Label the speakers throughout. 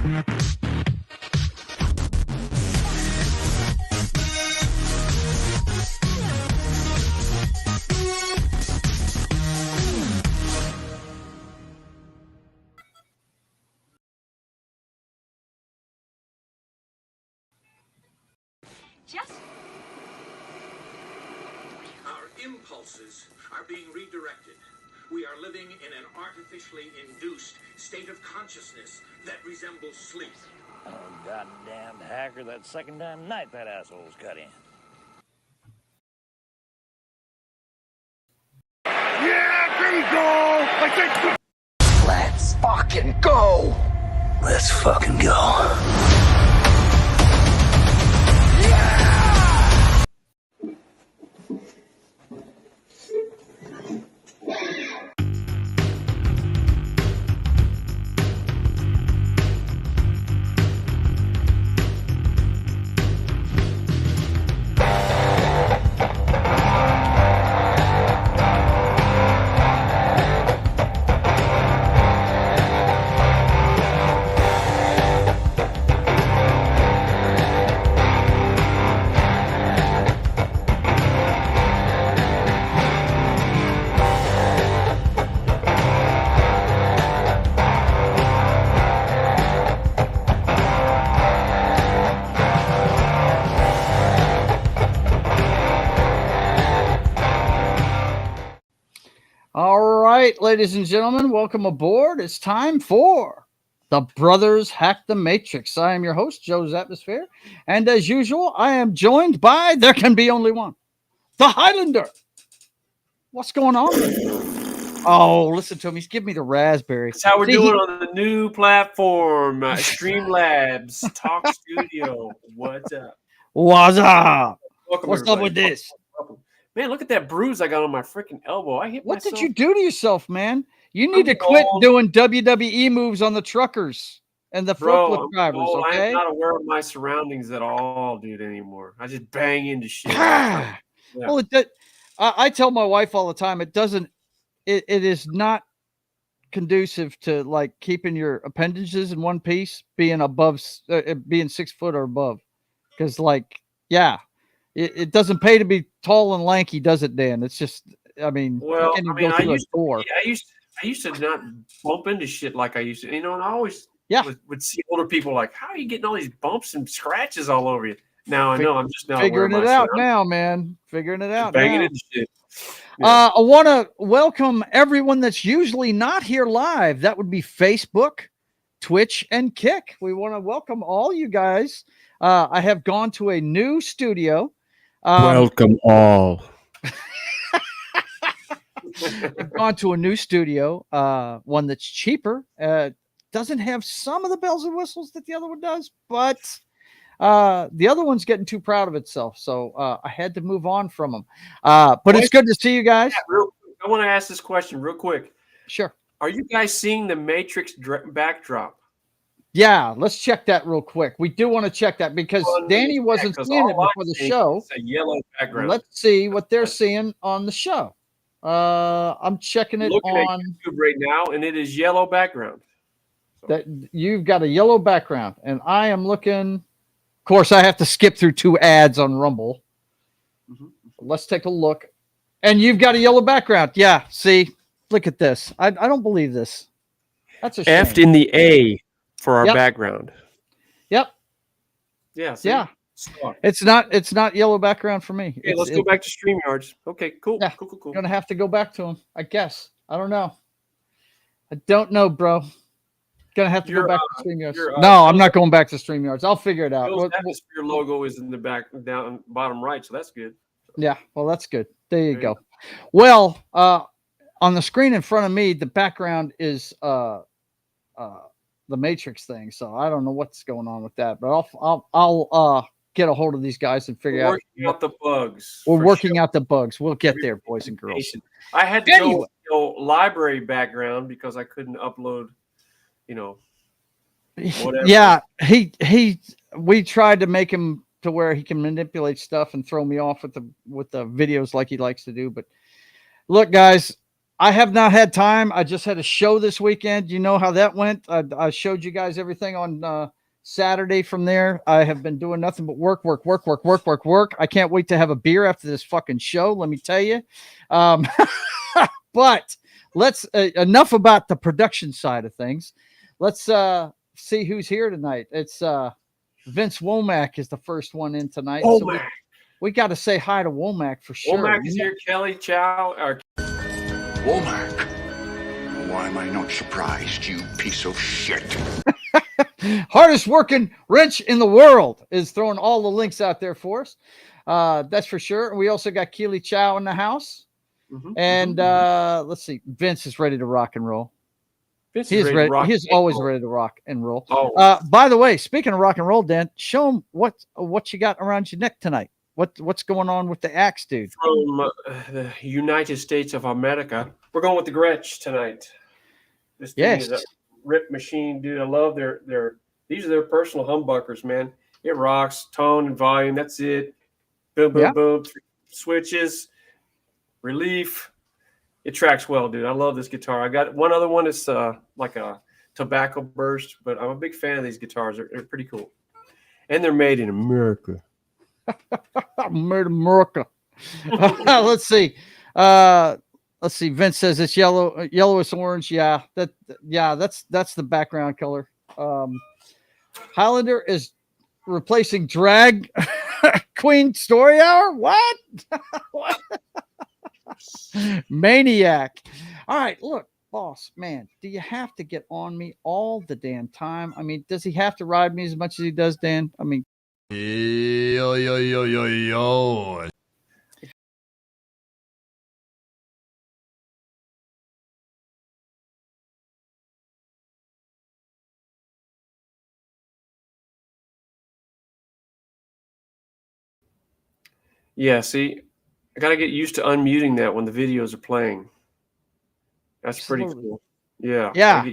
Speaker 1: Our impulses are being redirected. We are living in an artificially induced state of consciousness that resembles sleep.
Speaker 2: Oh, goddamn hacker, that second damn night that asshole's cut in.
Speaker 3: Yeah, there you go! I said,
Speaker 4: let's fucking go!
Speaker 2: Let's fucking go.
Speaker 5: All right, ladies and gentlemen, welcome aboard. It's time for the Brothers Hack the Matrix. I am your host, JoesAtmosfere, and as usual, I am joined by, there can be only one, the Hylunder. What's going on? Oh, listen to him. He's giving me the raspberry.
Speaker 6: That's how we're doing on the new platform, Streamlabs Talk Studio. What's up?
Speaker 5: What's up?
Speaker 6: Welcome,
Speaker 5: What's
Speaker 6: everybody.
Speaker 5: up with this?
Speaker 6: Welcome. Man, look at that bruise I got on my freaking elbow. I hit
Speaker 5: What
Speaker 6: myself.
Speaker 5: did you do to yourself, man? You need to quit doing WWE moves on the truckers and the forklift drivers, okay?
Speaker 6: I'm not aware of my surroundings at all, dude, anymore. I just bang into shit. Yeah.
Speaker 5: Well, I tell my wife all the time, it is not conducive to like keeping your appendages in one piece, being above, being 6 foot or above. Because like, yeah, it doesn't pay to be tall and lanky, does it, Dan? It's just, I mean,
Speaker 6: well, I used to not bump into shit like I used to, and I always would see older people like, how are you getting all these bumps and scratches all over you? Now I know I'm just now
Speaker 5: figuring it out now, man. Figuring it out.
Speaker 6: Banging into shit.
Speaker 5: Yeah. I want to welcome everyone that's usually not here live. That would be Facebook, Twitch, and Kick. We want to welcome all you guys. I have gone to a new studio.
Speaker 7: Welcome all.
Speaker 5: I've gone to a new studio, one that's cheaper. Doesn't have some of the bells and whistles that the other one does, but the other one's getting too proud of itself. So I had to move on from them. But it's good to see you guys.
Speaker 6: I want to ask this question real quick.
Speaker 5: Sure.
Speaker 6: Are you guys seeing the Matrix backdrop?
Speaker 5: Yeah, let's check that real quick. We do want to check that because Danny wasn't seeing it before the show.
Speaker 6: It's a yellow background.
Speaker 5: Let's see what they're seeing on the show. I'm checking it on
Speaker 6: YouTube right now, and it is yellow background.
Speaker 5: That you've got a yellow background, and I am looking. Of course, I have to skip through 2 ads on Rumble. Let's take a look. And you've got a yellow background. Yeah, see, look at this. I don't believe this. That's a shame.
Speaker 6: F'd in the A for our background.
Speaker 5: Yep.
Speaker 6: Yeah. See?
Speaker 5: Yeah. It's not yellow background for me.
Speaker 6: Okay, let's go back to StreamYards. Okay, cool.
Speaker 5: Yeah,
Speaker 6: Cool.
Speaker 5: Gonna have to go back to them, I guess. I don't know. I don't know, bro. Gonna have to go back to StreamYards. No, I'm not going back to StreamYards. I'll figure it out.
Speaker 6: Atmosphere logo is in the back down bottom right, so that's good.
Speaker 5: Yeah, well, that's good. There you go. Well, on the screen in front of me, the background is the Matrix thing. So I don't know what's going on with that, but I'll get a hold of these guys and figure out
Speaker 6: the bugs.
Speaker 5: We're working out the bugs. We'll get there, boys and girls.
Speaker 6: I had to go library background because I couldn't upload. Whatever.
Speaker 5: Yeah, we tried to make him to where he can manipulate stuff and throw me off with the videos like he likes to do. But look, guys, I have not had time. I just had a show this weekend. You know how that went. I showed you guys everything on Saturday from there. I have been doing nothing but work. I can't wait to have a beer after this fucking show, let me tell you. But let's enough about the production side of things. Let's see who's here tonight. It's Vince Womack is the first one in tonight.
Speaker 6: Oh,
Speaker 5: so we got to say hi to Womack for sure.
Speaker 6: Womack is here. Kelly Chow.
Speaker 3: Womack. Why am I not surprised, you piece of shit?
Speaker 5: Hardest working wrench in the world is throwing all the links out there for us. That's for sure. We also got Keely Chow in the house. And let's see. Vince is ready to rock and roll. He's ready. He's always ready to rock and roll. By the way, speaking of rock and roll, Dan, show him what you got around your neck tonight. What's going on with the axe, dude?
Speaker 6: From the United States of America. We're going with the Gretsch tonight. This thing is a rip machine, dude. I love these are their personal humbuckers, man. It rocks, tone and volume. That's it. Boom, boom, boom. Switches, relief. It tracks well, dude. I love this guitar. I got one other one that's like a tobacco burst, but I'm a big fan of these guitars. They're pretty cool. And they're made in America.
Speaker 5: Made in America. Let's see. Let's see. Vince says it's yellowish orange. Yeah, that's the background color. Hylunder is replacing Drag Queen Story Hour. What? What? Maniac. All right, look, boss, man, do you have to get on me all the damn time? I mean, does he have to ride me as much as he does, Dan? I mean,
Speaker 7: yo.
Speaker 6: Yeah, see, I got to get used to unmuting that when the videos are playing. That's pretty cool. Yeah.
Speaker 5: Yeah.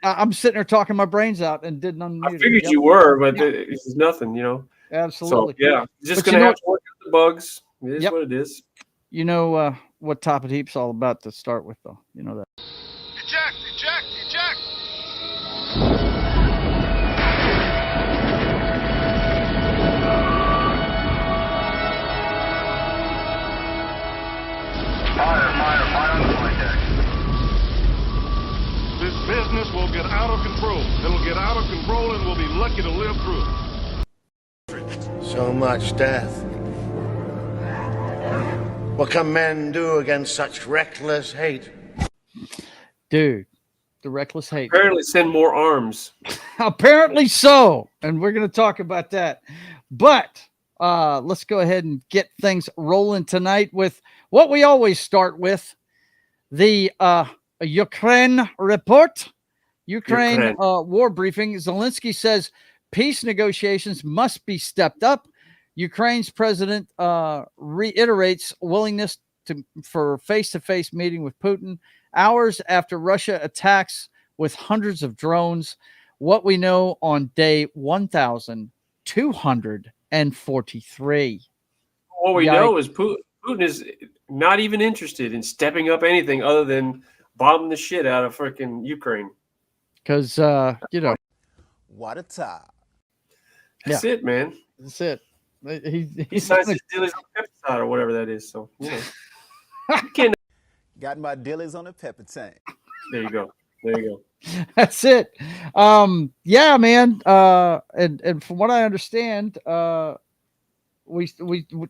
Speaker 5: I'm sitting there talking my brains out and didn't unmute.
Speaker 6: I figured you were, but it's nothing, you know.
Speaker 5: Absolutely.
Speaker 6: So, yeah, just going to have to work out the bugs. It is what it is.
Speaker 5: You know what Top of Heap's all about to start with, though. You know that.
Speaker 3: Eject! Fire on the flight deck. This business will get out of control. It'll get out of control and we'll be lucky to live through it.
Speaker 8: So much death. What can men do against such reckless hate?
Speaker 5: Dude, the reckless hate.
Speaker 6: Apparently send more arms.
Speaker 5: Apparently so. And we're going to talk about that. But let's go ahead and get things rolling tonight with what we always start with, the Ukraine report. Ukraine war briefing. Zelensky says peace negotiations must be stepped up. Ukraine's president reiterates willingness for face-to-face meeting with Putin hours after Russia attacks with hundreds of drones. What we know on day 1,243.
Speaker 6: What we know is Putin is not even interested in stepping up anything other than bombing the shit out of freaking Ukraine.
Speaker 5: Because, you know.
Speaker 8: What a top.
Speaker 6: That's it, man.
Speaker 5: That's it.
Speaker 6: He signs his dillies on peptide or whatever that is. So, you know.
Speaker 9: Got my dillies on a pepper tank.
Speaker 6: There you go.
Speaker 5: That's it. Yeah, man. And from what I understand, we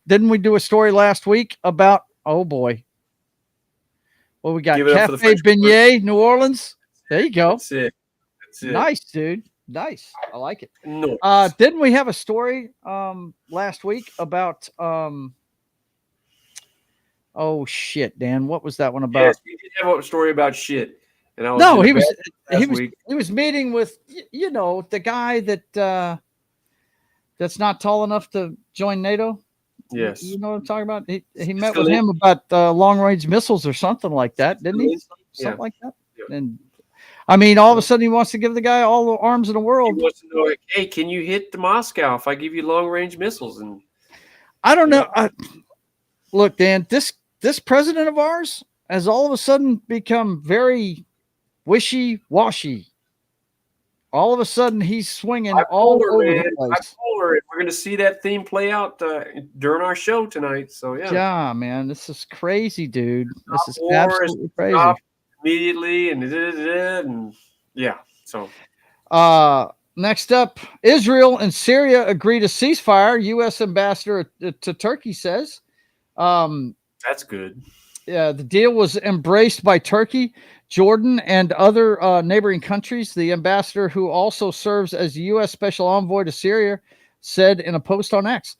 Speaker 5: didn't we do a story last week about, oh boy, well, we got Cafe Beignet, New Orleans. There you go.
Speaker 6: That's it.
Speaker 5: Nice, dude. Nice. I like it.
Speaker 6: No.
Speaker 5: Didn't we have a story last week about oh shit, Dan? What was that one about?
Speaker 6: Yes, we did have a story about shit. And I was
Speaker 5: he was meeting with, you know, the guy that that's not tall enough to join NATO.
Speaker 6: Yes.
Speaker 5: You know what I'm talking about? He met with him about long range missiles or something like that, didn't he? Something like that. Yeah. And I mean, all of a sudden he wants to give the guy all the arms in the world.
Speaker 6: He wants to know, like, hey, can you hit the Moscow if I give you long range missiles? And
Speaker 5: I don't know. Look, Dan, this president of ours, has all of a sudden become very wishy-washy. All of a sudden, he's swinging all over the place.
Speaker 6: We're going to see that theme play out during our show tonight. So, yeah.
Speaker 5: Yeah, man, this is crazy, dude. This is
Speaker 6: War
Speaker 5: absolutely crazy.
Speaker 6: Immediately, and yeah. So,
Speaker 5: next up, Israel and Syria agree to ceasefire. U.S. ambassador to Turkey says.
Speaker 6: That's good.
Speaker 5: Yeah, the deal was embraced by Turkey, Jordan, and other neighboring countries. The ambassador, who also serves as U.S. Special Envoy to Syria, said in a post on X.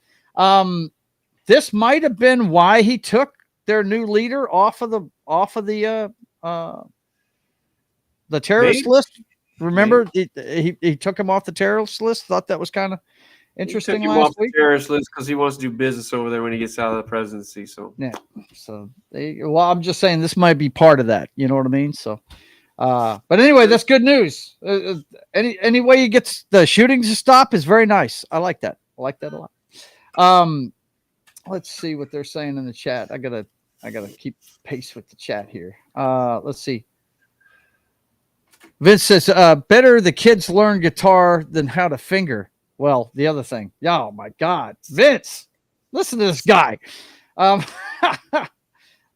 Speaker 5: This might have been why he took their new leader off of the terrorist list. Remember, he took him off the terrorist list. Thought that was kind of interesting.
Speaker 6: He took him off the terrorist list because he wants to do business over there when he gets out of the presidency. So
Speaker 5: yeah. So I'm just saying this might be part of that. You know what I mean? So, but anyway, that's good news. Any way you get the shootings to stop is very nice. I like that. I like that a lot. Let's see what they're saying in the chat. I gotta keep pace with the chat here. Let's see. Vince says, better the kids learn guitar than how to finger. Well, the other thing. Oh my God. Vince, listen to this guy.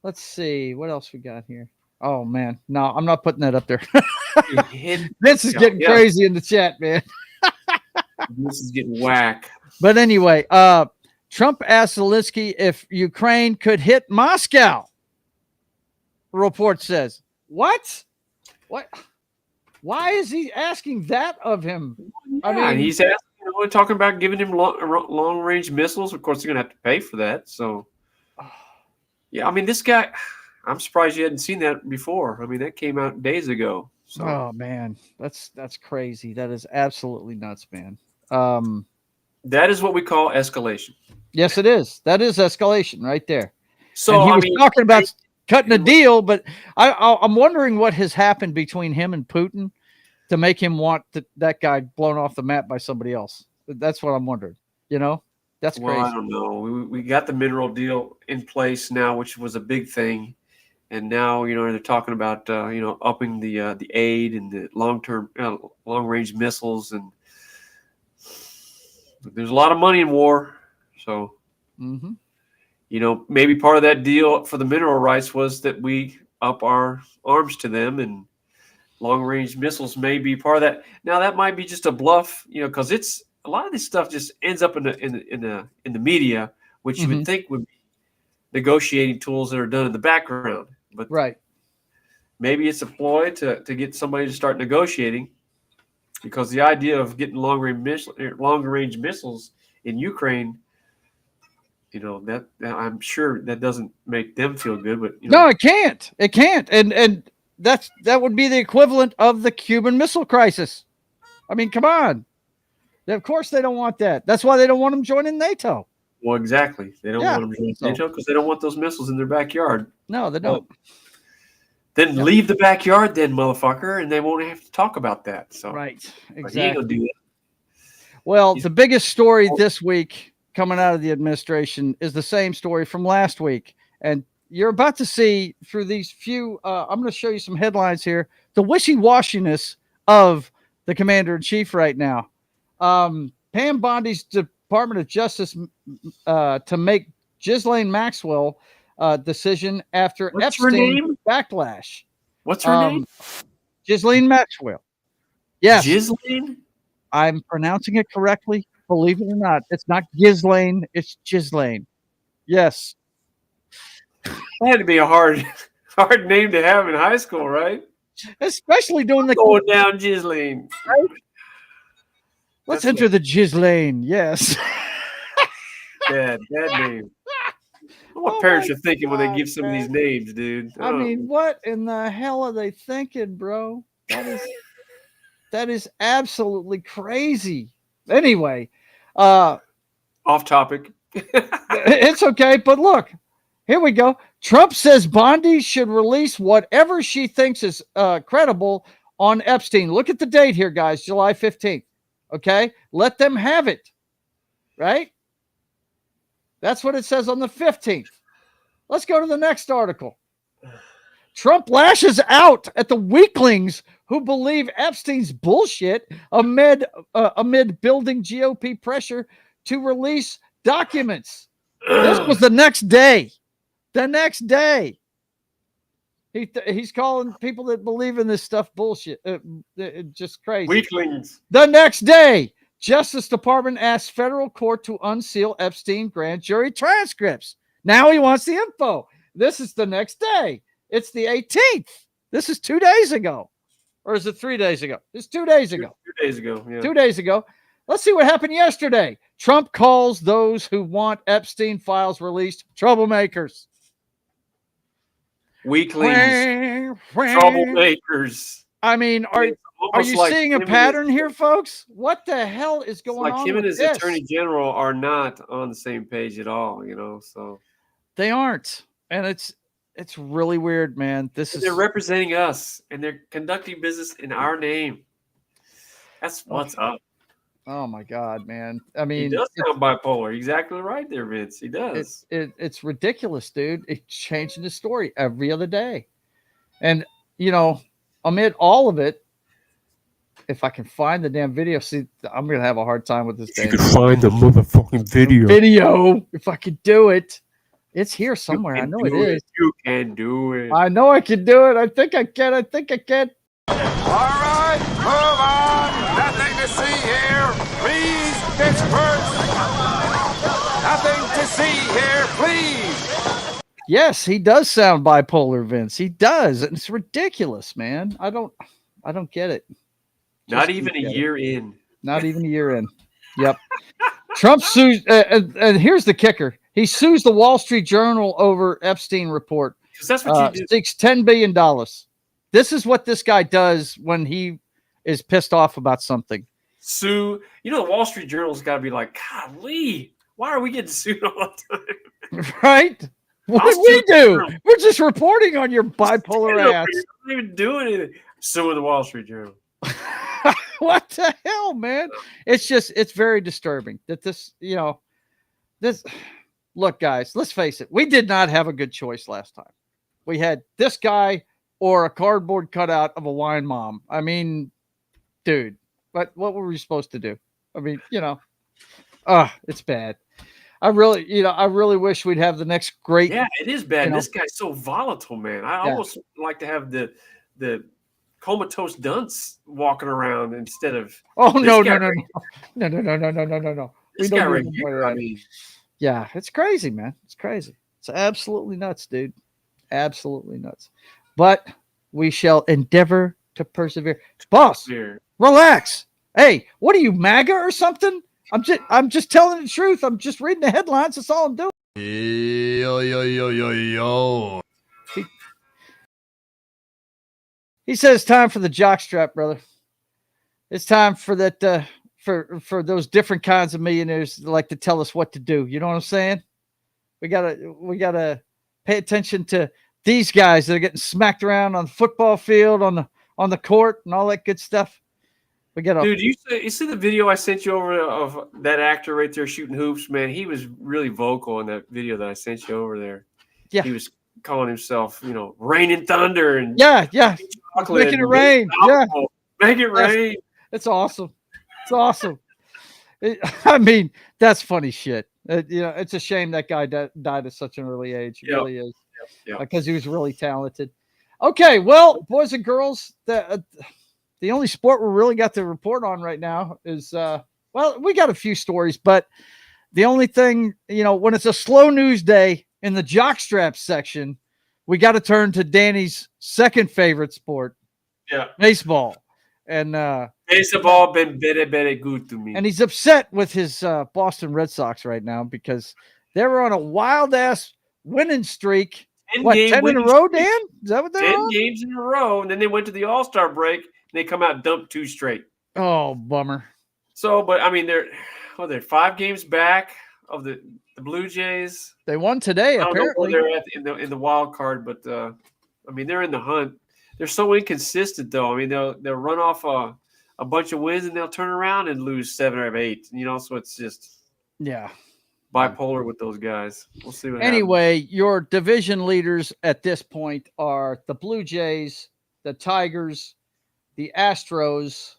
Speaker 5: Let's see. What else we got here? Oh man. No, I'm not putting that up there. Vince is getting crazy in the chat, man.
Speaker 6: This is getting whack.
Speaker 5: But anyway, Trump asked Zelensky if Ukraine could hit Moscow. Report says. What? Why is he asking that of him?
Speaker 6: Yeah, I mean, he's asking. We're talking about giving him long range missiles. Of course, they're gonna have to pay for that. So, yeah, I mean, this guy. I'm surprised you hadn't seen that before. I mean, that came out days ago. So.
Speaker 5: Oh man, that's crazy. That is absolutely nuts, man.
Speaker 6: That is what we call escalation.
Speaker 5: Yes, it is. That is escalation right there.
Speaker 6: So
Speaker 5: and he was talking about cutting a deal, but I'm wondering what has happened between him and Putin to make him want that guy blown off the map by somebody else. That's what I'm wondering. You know, that's crazy.
Speaker 6: Well, I don't know. We got the mineral deal in place now, which was a big thing, and now they're talking about upping the aid and the long range missiles, and there's a lot of money in war. So.
Speaker 5: Mm-hmm.
Speaker 6: Maybe part of that deal for the mineral rights was that we up our arms to them, and long-range missiles may be part of that. Now that might be just a bluff, because it's a lot of this stuff just ends up in the media, which you would think would be negotiating tools that are done in the background. But
Speaker 5: right,
Speaker 6: maybe it's a ploy to get somebody to start negotiating, because the idea of getting long-range missiles in Ukraine. That I'm sure that doesn't make them feel good, but
Speaker 5: no, it can't. It can't, and that would be the equivalent of the Cuban Missile Crisis. I mean, come on. Of course, they don't want that. That's why they don't want them joining NATO.
Speaker 6: Well, exactly. They don't want them joining NATO because they don't want those missiles in their backyard.
Speaker 5: No, they don't.
Speaker 6: Then leave the backyard, then, motherfucker, and they won't have to talk about that. So
Speaker 5: right, exactly.
Speaker 6: He ain't gonna do that.
Speaker 5: Well, the biggest story this week coming out of the administration is the same story from last week. And you're about to see through these few, I'm going to show you some headlines here, the wishy-washiness of the commander-in-chief right now. Pam Bondi's Department of Justice to make Ghislaine Maxwell decision after Epstein backlash.
Speaker 6: What's her name?
Speaker 5: Ghislaine Maxwell. Yes.
Speaker 6: Ghislaine?
Speaker 5: I'm pronouncing it correctly. Believe it or not, it's not Ghislaine, it's Ghislaine. Yes.
Speaker 6: That had to be a hard name to have in high school, right?
Speaker 5: Especially doing the
Speaker 6: going down Ghislaine.
Speaker 5: Right? Let's enter the Ghislaine. Yes.
Speaker 6: Bad name. What parents are thinking when they give some of these names, dude.
Speaker 5: I mean, what in the hell are they thinking, bro? That is absolutely crazy. Anyway,
Speaker 6: off topic.
Speaker 5: It's okay, but look, here we go. Trump says Bondi should release whatever she thinks is credible on Epstein. Look at the date here, guys, July 15th. Okay, let them have it. Right? That's what it says on the 15th. Let's go to the next article. Trump lashes out at the weaklings who believe Epstein's bullshit amid building GOP pressure to release documents. This was the next day. The next day. He's calling people that believe in this stuff bullshit. Just crazy.
Speaker 6: Weaklings.
Speaker 5: The next day, Justice Department asked federal court to unseal Epstein grand jury transcripts. Now he wants the info. This is the next day. It's the 18th. This is 2 days ago. Or is it 3 days ago? It's 2 days ago.
Speaker 6: 2 days ago. Yeah.
Speaker 5: 2 days ago. Let's see what happened yesterday. Trump calls those who want Epstein files released troublemakers.
Speaker 6: Weaklings. Troublemakers.
Speaker 5: I mean, are you like seeing a pattern here, folks? What the hell is going on?
Speaker 6: Him and his
Speaker 5: this?
Speaker 6: attorney general are not on the same page at all, so
Speaker 5: they aren't. And it's really weird, man.
Speaker 6: They're representing us and they're conducting business in our name. That's what's up.
Speaker 5: Oh my God, man. I mean,
Speaker 6: he does sound bipolar. Exactly right there, Vince. He does.
Speaker 5: It's ridiculous, dude. It's changing the story every other day. And amid all of it, if I can find the damn video, see, I'm gonna have a hard time with this.
Speaker 6: You can find the motherfucking video.
Speaker 5: If I could do it. It's here somewhere. I know it is.
Speaker 6: You can do it.
Speaker 5: I know I can do it. I think I can.
Speaker 10: All right, move on. Nothing to see here. Please, Pittsburgh. Nothing to see here, please.
Speaker 5: Yes, he does sound bipolar, Vince. He does. And it's ridiculous, man. I don't get it.
Speaker 6: Not even a year in.
Speaker 5: Not even a year in. Yep. Trump sues, and here's the kicker. He sues the Wall Street Journal over Epstein report.
Speaker 6: Because that's what you do.
Speaker 5: Seeks $10 billion. This is what this guy does when he is pissed off about something.
Speaker 6: Sue. The Wall Street Journal's got to be like, golly, why are we getting sued all the time?
Speaker 5: Right? What do we do? We're just reporting on your bipolar ass.
Speaker 6: We're not even doing anything. Suing the Wall Street Journal.
Speaker 5: What the hell, man? It's very disturbing that this. Look, guys, let's face it. We did not have a good choice last time. We had this guy or a cardboard cutout of a wine mom. I mean, dude, but what were we supposed to do? I mean, it's bad. I really wish we'd have the next great.
Speaker 6: Yeah, it is bad. This guy's so volatile, man. I almost like to have the comatose dunce walking around instead of.
Speaker 5: Oh no! No.
Speaker 6: This guy right here. I mean,
Speaker 5: yeah, it's crazy, man. It's crazy. It's absolutely nuts, dude. Absolutely nuts. But we shall endeavor to persevere. Boss, relax. Hey, what are you, MAGA or something? I'm just telling the truth. I'm just reading the headlines. That's all I'm doing.
Speaker 7: Yo.
Speaker 5: He says it's time for the jockstrap, brother. It's time for that. For those different kinds of millionaires that like to tell us what to do. You know what I'm saying? We gotta pay attention to these guys that are getting smacked around on the football field, on the court, and all that good stuff. We gotta.
Speaker 6: Dude, you see the video I sent you over of that actor right there shooting hoops, man? He was really vocal in that video that I sent you over there.
Speaker 5: Yeah,
Speaker 6: he was calling himself, Rain and Thunder, and
Speaker 5: making it rain. Yeah,
Speaker 6: make it rain.
Speaker 5: It's awesome. It's awesome. I mean, that's funny shit. It's a shame that guy died at such an early age. It really is. Because he was really talented. Okay, well, boys and girls, the only sport we really got to report on right now is, we got a few stories, but the only thing, when it's a slow news day in the jockstrap section, we got to turn to Danny's second favorite sport.
Speaker 6: Yeah.
Speaker 5: Baseball. And
Speaker 6: baseball been very good to me.
Speaker 5: And he's upset with his Boston Red Sox right now because they were on a wild ass winning streak. 10 in a row, Dan? Is that what they're
Speaker 6: 10
Speaker 5: on?
Speaker 6: games in a row, and then they went to the All-Star break and they come out and dump 2 straight.
Speaker 5: Oh, bummer.
Speaker 6: So, but I mean, they're 5 games back of the Blue Jays.
Speaker 5: They won today, apparently.
Speaker 6: They're in the wild card, but I mean, they're in the hunt. They're so inconsistent, though. I mean, they'll run off a bunch of wins and they'll turn around and lose 7 or 8. So it's just
Speaker 5: yeah.
Speaker 6: bipolar with those guys. We'll see what happens.
Speaker 5: Anyway, your division leaders at this point are the Blue Jays, the Tigers, the Astros,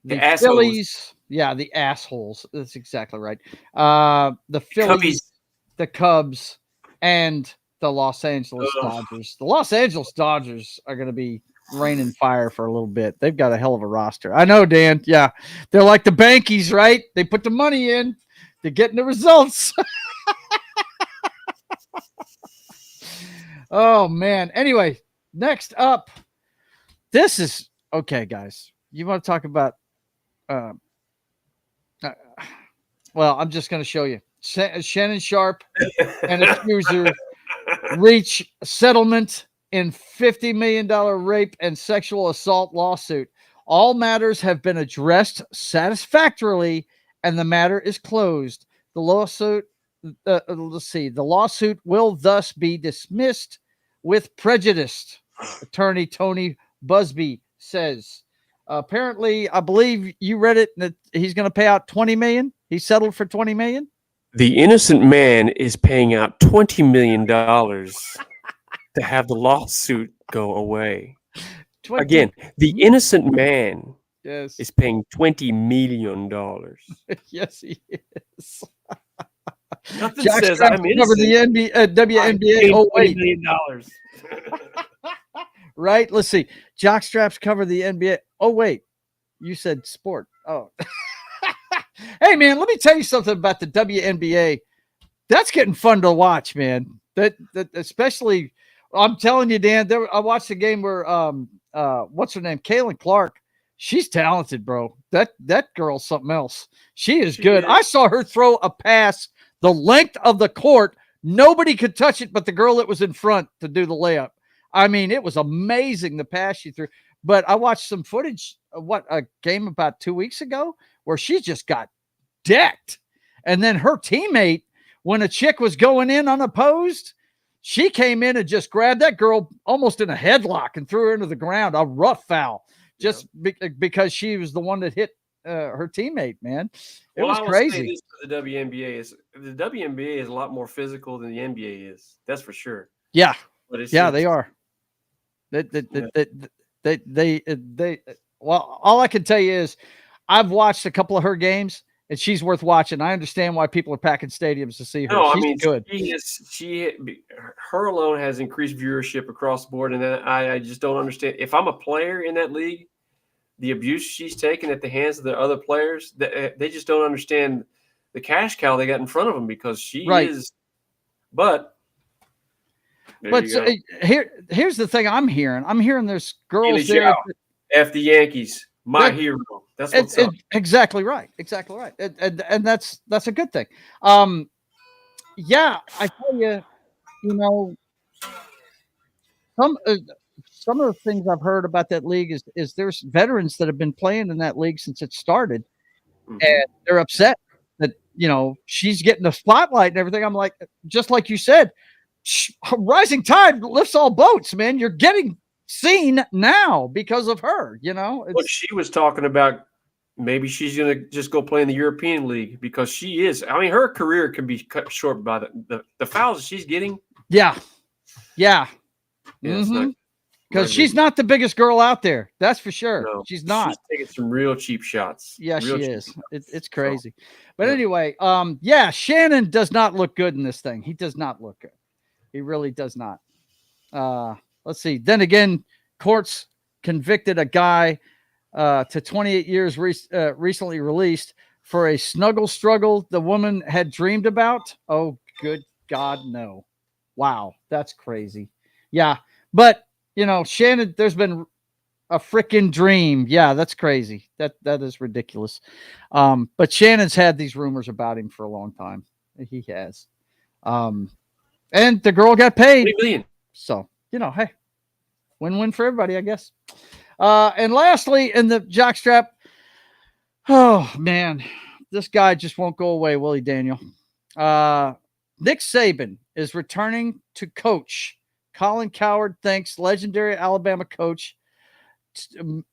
Speaker 5: the Phillies. Yeah, the assholes. That's exactly right. The Phillies, the Cubs, and the Los Angeles Dodgers. The Los Angeles Dodgers are going to be raining fire for a little bit. They've got a hell of a roster. I know, Dan. Yeah, they're like the Bankies, right? They put the money in. They're getting the results. Oh, man. Anyway, next up. This is okay, guys. You want to talk about well, I'm just going to show you. Shannon Sharp and accuser reach settlement in $50 million rape and sexual assault lawsuit. All matters have been addressed satisfactorily, and the matter is closed. The lawsuit, the lawsuit will thus be dismissed with prejudice. Attorney Tony Busby says. Apparently, I believe you read it that he's going to pay out $20 million. He settled for $20 million.
Speaker 6: The innocent man is paying out $20 million to have the lawsuit go away. Again, the innocent man is paying $20 million.
Speaker 5: Yes, he is.
Speaker 6: Nothing says I'm innocent.
Speaker 5: Cover the WNBA. Oh, wait.
Speaker 6: $20 million.
Speaker 5: Right? Let's see. Jockstraps cover the NBA. Oh, wait. You said sport. Oh. Hey, man, let me tell you something about the WNBA. That's getting fun to watch, man. That especially, I'm telling you, Dan, I watched the game where, what's her name? Kaylin Clark. She's talented, bro. That girl's something else. She is good. I saw her throw a pass the length of the court. Nobody could touch it but the girl that was in front to do the layup. I mean, it was amazing the pass she threw. But I watched some footage of a game about 2 weeks ago where she just got decked. And then her teammate, when a chick was going in unopposed, she came in and just grabbed that girl almost in a headlock and threw her into the ground. A rough foul, just because she was the one that hit her teammate, man. It was crazy.
Speaker 6: This for the WNBA is a lot more physical than the NBA is. That's for sure.
Speaker 5: Yeah.
Speaker 6: But it's
Speaker 5: they are. Well, all I can tell you is I've watched a couple of her games and she's worth watching. I understand why people are packing stadiums to see her.
Speaker 6: No,
Speaker 5: she's good.
Speaker 6: Her alone has increased viewership across the board. And I just don't understand. If I'm a player in that league, the abuse she's taken at the hands of the other players, they just don't understand the cash cow they got in front of them because she is. But
Speaker 5: here's the thing I'm hearing. I'm hearing there's girls there.
Speaker 6: F the Yankees, hero. That's what's up.
Speaker 5: Exactly right. Exactly right. And that's a good thing. Yeah, I tell you, some of the things I've heard about that league is there's veterans that have been playing in that league since it started, and they're upset that she's getting the spotlight and everything. I'm like, just like you said, rising tide lifts all boats, man. You're getting seen now because of her.
Speaker 6: What she was talking about. Maybe she's going to just go play in the European League because she is. I mean, her career can be cut short by the fouls she's getting.
Speaker 5: Yeah. Because she's not the biggest girl out there. That's for sure. No, she's not.
Speaker 6: She's taking some real cheap shots.
Speaker 5: Yeah, she is. It's crazy. But anyway, Shannon does not look good in this thing. He does not look good. He really does not. Let's see. Then again, courts convicted a guy to 28 years recently released for a snuggle struggle the woman had dreamed about. Oh, good God, no. Wow, that's crazy. Yeah, but, Shannon, there's been a freaking dream. Yeah, that's crazy. That is ridiculous. But Shannon's had these rumors about him for a long time. He has. And the girl got paid.
Speaker 6: $20 million.
Speaker 5: So, hey, win-win for everybody, I guess. And lastly, in the jockstrap, oh, man, this guy just won't go away, will he, Daniel? Nick Saban is returning to coach. Colin Cowherd thinks legendary Alabama coach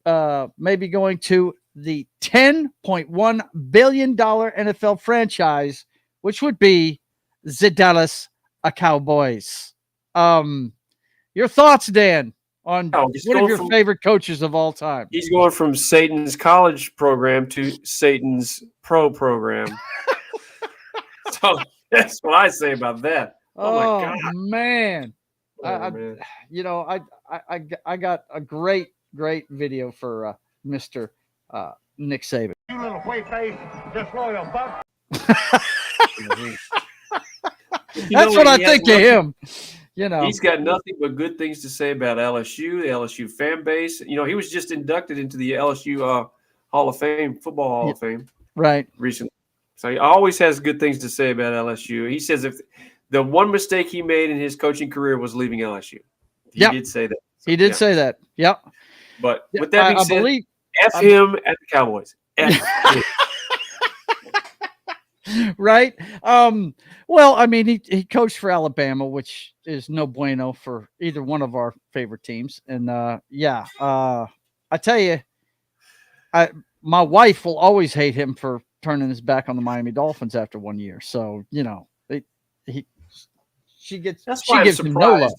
Speaker 5: may be going to the $10.1 billion NFL franchise which would be the Dallas Cowboys. Your thoughts, Dan, on one of your favorite coaches of all time?
Speaker 6: He's going from Satan's college program to Satan's pro program. So that's what I say about that. Oh my God,
Speaker 5: man!
Speaker 6: Man.
Speaker 5: You know, I got a great video for Mr. Nick Saban.
Speaker 10: You little white-faced, disloyal buck.
Speaker 5: That's what I think of him. You know,
Speaker 6: he's got nothing but good things to say about LSU, the LSU fan base. You know, he was just inducted into the LSU Hall of Fame, Football Hall of Fame,
Speaker 5: right?
Speaker 6: Recently, so he always has good things to say about LSU. He says if the one mistake he made in his coaching career was leaving LSU, he did say that. So,
Speaker 5: he did say that. Yep.
Speaker 6: But with that being said, F him at the Cowboys. F him.
Speaker 5: Right. Well, I mean, he coached for Alabama, which is no bueno for either one of our favorite teams. And I tell you, my wife will always hate him for turning his back on the Miami Dolphins after 1 year. So, you know, she gives him no love.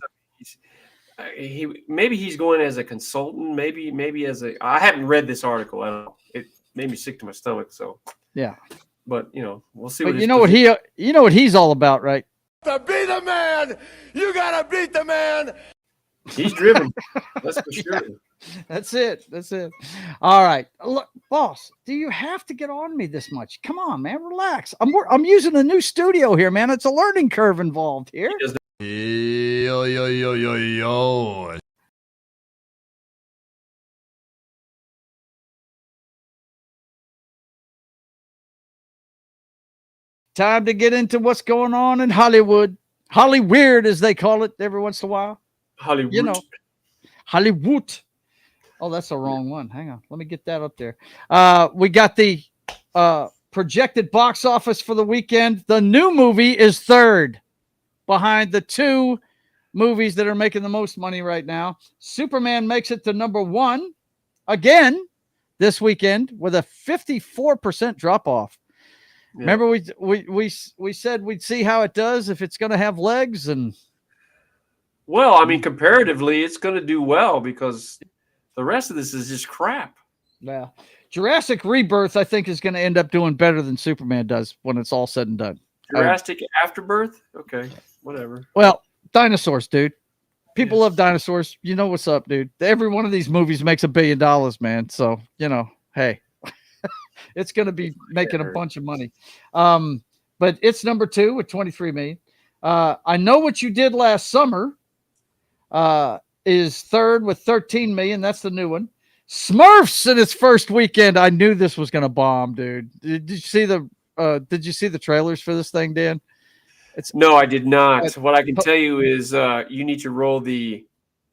Speaker 6: Maybe he's going as a consultant. Maybe as a. I haven't read this article at all. It made me sick to my stomach. So
Speaker 5: yeah.
Speaker 6: But you know, we'll see.
Speaker 5: But you know what he's all about, right?
Speaker 10: To be the man, you gotta beat the man.
Speaker 6: He's driven. That's for sure.
Speaker 5: Yeah, that's it. All right, look, boss. Do you have to get on me this much? Come on, man. Relax. I'm using a new studio here, man. It's a learning curve involved here.
Speaker 7: Yo.
Speaker 5: Time to get into what's going on in Hollywood. Hollyweird, as they call it every once in a while.
Speaker 6: Hollywood.
Speaker 5: You know, Hollywood. Oh, that's the wrong one. Hang on. Let me get that up there. We got the projected box office for the weekend. The new movie is third behind the two movies that are making the most money right now. Superman makes it to number one again this weekend with a 54% drop off. Yeah. Remember we said we'd see how it does if it's going to have legs. And
Speaker 6: well, I mean, comparatively, it's going to do well because the rest of this is just crap.
Speaker 5: Yeah, Jurassic Rebirth, I think, is going to end up doing better than Superman does when it's all said and done.
Speaker 6: Jurassic Afterbirth? Okay, whatever.
Speaker 5: Well, dinosaurs, dude. People love dinosaurs. You know what's up, dude. Every one of these movies makes $1 billion, man. So, you know, hey. It's going to be making a bunch of money. But it's number two with 23 million. I Know What You Did Last Summer is third with 13 million. That's the new one. Smurfs in its first weekend. I knew this was going to bomb, dude. Did you see the trailers for this thing, Dan?
Speaker 6: No, I did not. What I can tell you is you need to roll the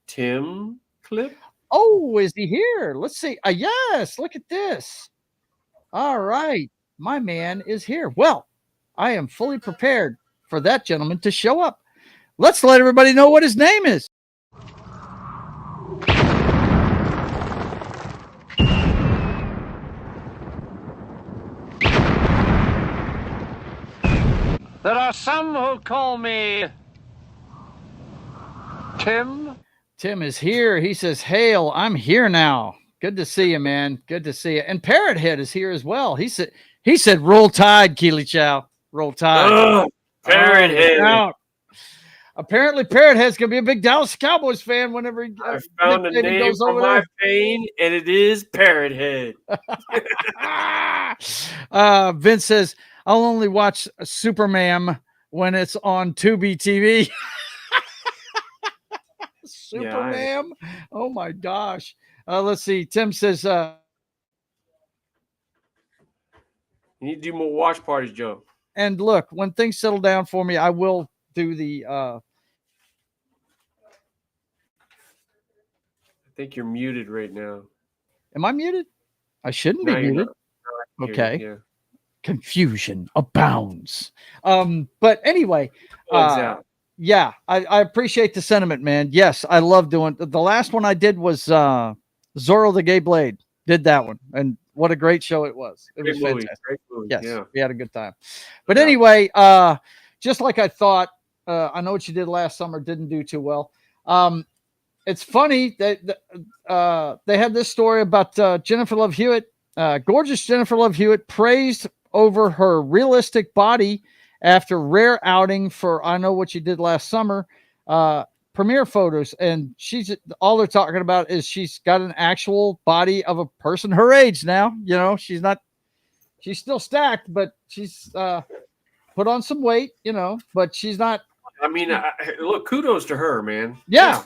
Speaker 6: Tim clip.
Speaker 5: Oh, is he here? Let's see. Yes, look at this. All right. My man is here. Well, I am fully prepared for that gentleman to show up. Let's let everybody know what his name is.
Speaker 11: There are some who call me Tim.
Speaker 5: Tim is here. He says, "Hail, I'm here now. Good to see you, man. Good to see you." And Parrot Head is here as well. He said, "Roll Tide, Keely Chow. Roll Tide."
Speaker 6: Parrot Head.
Speaker 5: Out. Apparently, Parrot Head's gonna be a big Dallas Cowboys fan whenever he
Speaker 6: I found a name
Speaker 5: goes
Speaker 6: for
Speaker 5: over
Speaker 6: my
Speaker 5: there.
Speaker 6: pain, and it is Parrot Head.
Speaker 5: Vince says, "I'll only watch Superman when it's on Tubi TV." Superman. Oh my gosh. Let's see. Tim says,
Speaker 6: you need to do more watch parties, Joe.
Speaker 5: And look, when things settle down for me, I will do the
Speaker 6: I think you're muted right now.
Speaker 5: Am I muted? I shouldn't be muted. Okay.
Speaker 6: Yeah.
Speaker 5: Confusion abounds. But anyway, yeah, I appreciate the sentiment, man. Yes, I love doing the last one I did was Zorro the Gay Blade. Did that one and what a great show it was. It was
Speaker 6: Great movie.
Speaker 5: fantastic.
Speaker 6: Great movie.
Speaker 5: Yes,
Speaker 6: Yeah.
Speaker 5: we had a good time. But anyway, just like I thought, I Know What You Did Last Summer didn't do too well. It's funny that they had this story about Jennifer Love Hewitt. Gorgeous Jennifer Love Hewitt praised over her realistic body after rare outing for I Know What You Did Last Summer premiere photos. And all they're talking about is she's got an actual body of a person her age now. You know, she's still stacked, but she's put on some weight, you know, but she's not.
Speaker 6: I mean, look, kudos to her, man.
Speaker 5: Yeah.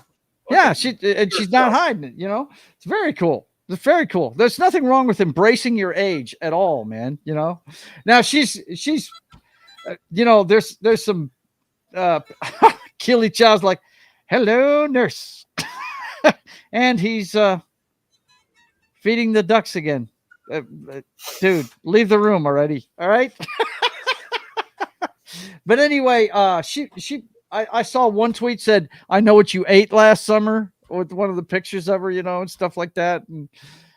Speaker 5: She's not hiding it, you know. It's very cool. It's very cool. There's nothing wrong with embracing your age at all, man. You know. Now she's you know, there's some Keely Chow's like, hello, nurse. And he's feeding the ducks again. Dude, leave the room already. All right. But anyway, I saw one tweet said, I know what you ate last summer, with one of the pictures of her, you know, and stuff like that. And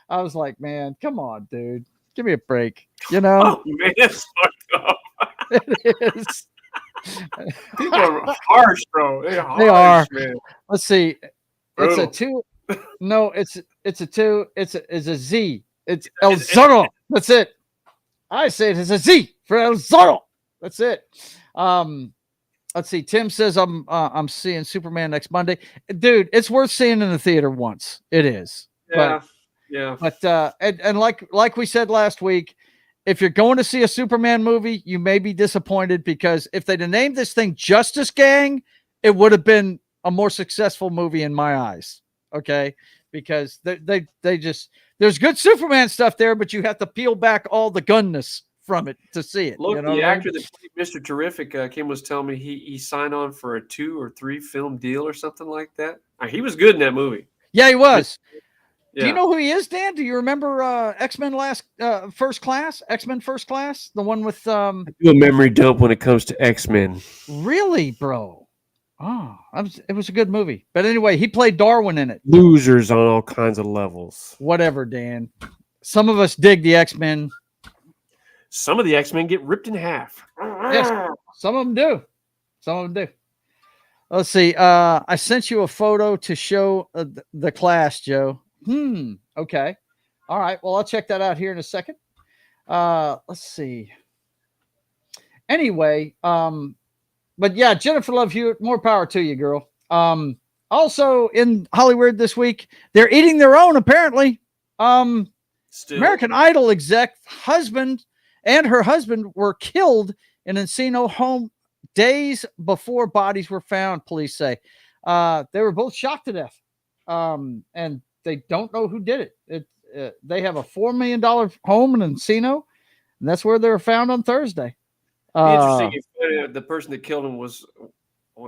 Speaker 5: I was like, man, come on, dude. Give me a break. You know?
Speaker 6: Oh, man, it's fucked up.
Speaker 5: It is.
Speaker 6: People are harsh, bro. They
Speaker 5: are.
Speaker 6: Man.
Speaker 5: Let's see. It's
Speaker 6: Brutal.
Speaker 5: a 2. No, it's a 2. It's a Z. It's El Zorro. That's it. I say it as a Z for El Zorro. That's it. Let's see. Tim says I'm seeing Superman next Monday. Dude, it's worth seeing in the theater once. It is.
Speaker 6: Yeah.
Speaker 5: But and like we said last week, if you're going to see a Superman movie, you may be disappointed, because if they'd have named this thing Justice Gang, it would have been a more successful movie in my eyes. Okay, because they just, there's good Superman stuff there, but you have to peel back all the gunness from it to see it.
Speaker 6: Look,
Speaker 5: you know
Speaker 6: the actor that played Mr. Terrific, Kim was telling me he signed on for a 2 or 3 film deal or something like that. He was good in that movie.
Speaker 5: Yeah, he was.
Speaker 6: Yeah.
Speaker 5: Do you know who he is, Dan? Do you remember X-Men First Class? X-Men First Class? The one with
Speaker 6: I do a memory dump when it comes to X-Men.
Speaker 5: Really, bro? Oh, it was a good movie. But anyway, he played Darwin in it.
Speaker 6: Losers on all kinds of levels.
Speaker 5: Whatever, Dan. Some of us dig the X-Men.
Speaker 6: Some of the X-Men get ripped in half.
Speaker 5: Yes, some of them do. Some of them do. Let's see. I sent you a photo to show the class, Joe. Okay. All right. Well, I'll check that out here in a second. Let's see. Anyway, but yeah, Jennifer Love Hewitt, more power to you, girl. Also in Hollywood this week, they're eating their own, apparently.
Speaker 6: Still.
Speaker 5: American Idol exec husband and her husband were killed in Encino home days before bodies were found, police say. They were both shot to death. And they don't know who did it. They have a $4 million home in Encino, and that's where they were found on Thursday.
Speaker 6: Interesting if the person that killed him was,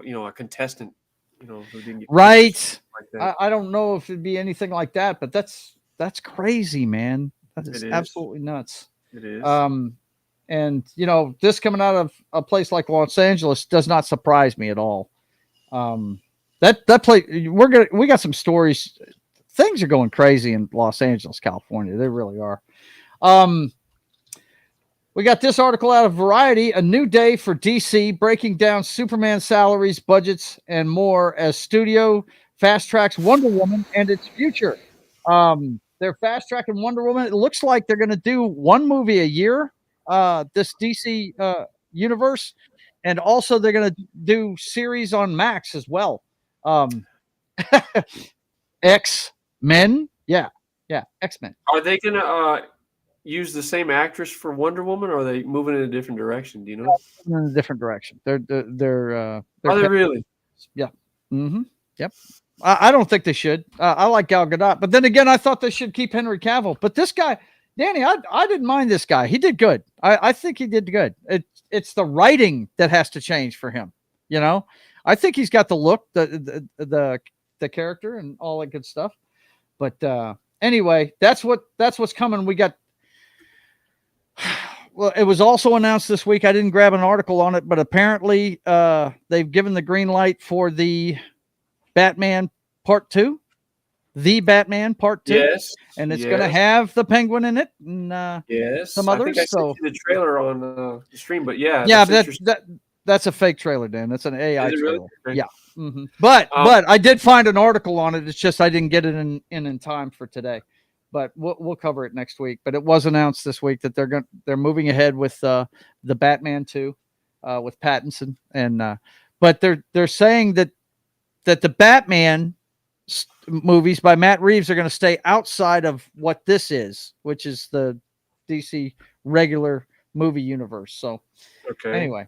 Speaker 6: you know, a contestant, you know, who didn't get
Speaker 5: right.
Speaker 6: Like that.
Speaker 5: I don't know if it'd be anything like that, but that's crazy, man. That is absolutely nuts.
Speaker 6: It is.
Speaker 5: And you know, this coming out of a place like Los Angeles does not surprise me at all. That place, we got some stories. Things are going crazy in Los Angeles, California. They really are. We got this article out of Variety, a new day for DC, breaking down Superman salaries, budgets, and more as studio fast tracks Wonder Woman and its future. They're fast tracking Wonder Woman. It looks like they're going to do one movie a year, this DC universe. And also they're going to do series on Max as well. X-Men. Yeah. X-Men.
Speaker 6: Are they going to use the same actress for Wonder Woman, or are they moving in a different direction? Do you know?
Speaker 5: In a different direction. They're
Speaker 6: are they really?
Speaker 5: Yeah. Mm-hmm. Yep. I don't think they should. I like Gal Gadot, but then again, I thought they should keep Henry Cavill. But this guy, Danny, I didn't mind this guy. He did good. I think he did good. It's the writing that has to change for him. You know, I think he's got the look, the character, and all that good stuff. But anyway, that's what's coming. We got. Well, it was also announced this week. I didn't grab an article on it, but apparently they've given the green light for the Batman Part 2. The Batman Part 2.
Speaker 6: Yes,
Speaker 5: and it's going to have the Penguin in it and
Speaker 6: yes,
Speaker 5: some others.
Speaker 6: I think I sent you the trailer on the stream, but yeah,
Speaker 5: that's a fake trailer, Dan. That's an AI
Speaker 6: trailer.
Speaker 5: Really?
Speaker 6: Okay.
Speaker 5: Yeah. But I did find an article on it. It's just I didn't get it in time for today. But we'll cover it next week. But it was announced this week that they're moving ahead with the Batman 2 with Pattinson, and but they're saying that the Batman movies by Matt Reeves are going to stay outside of what this is, which is the DC regular movie universe. So anyway,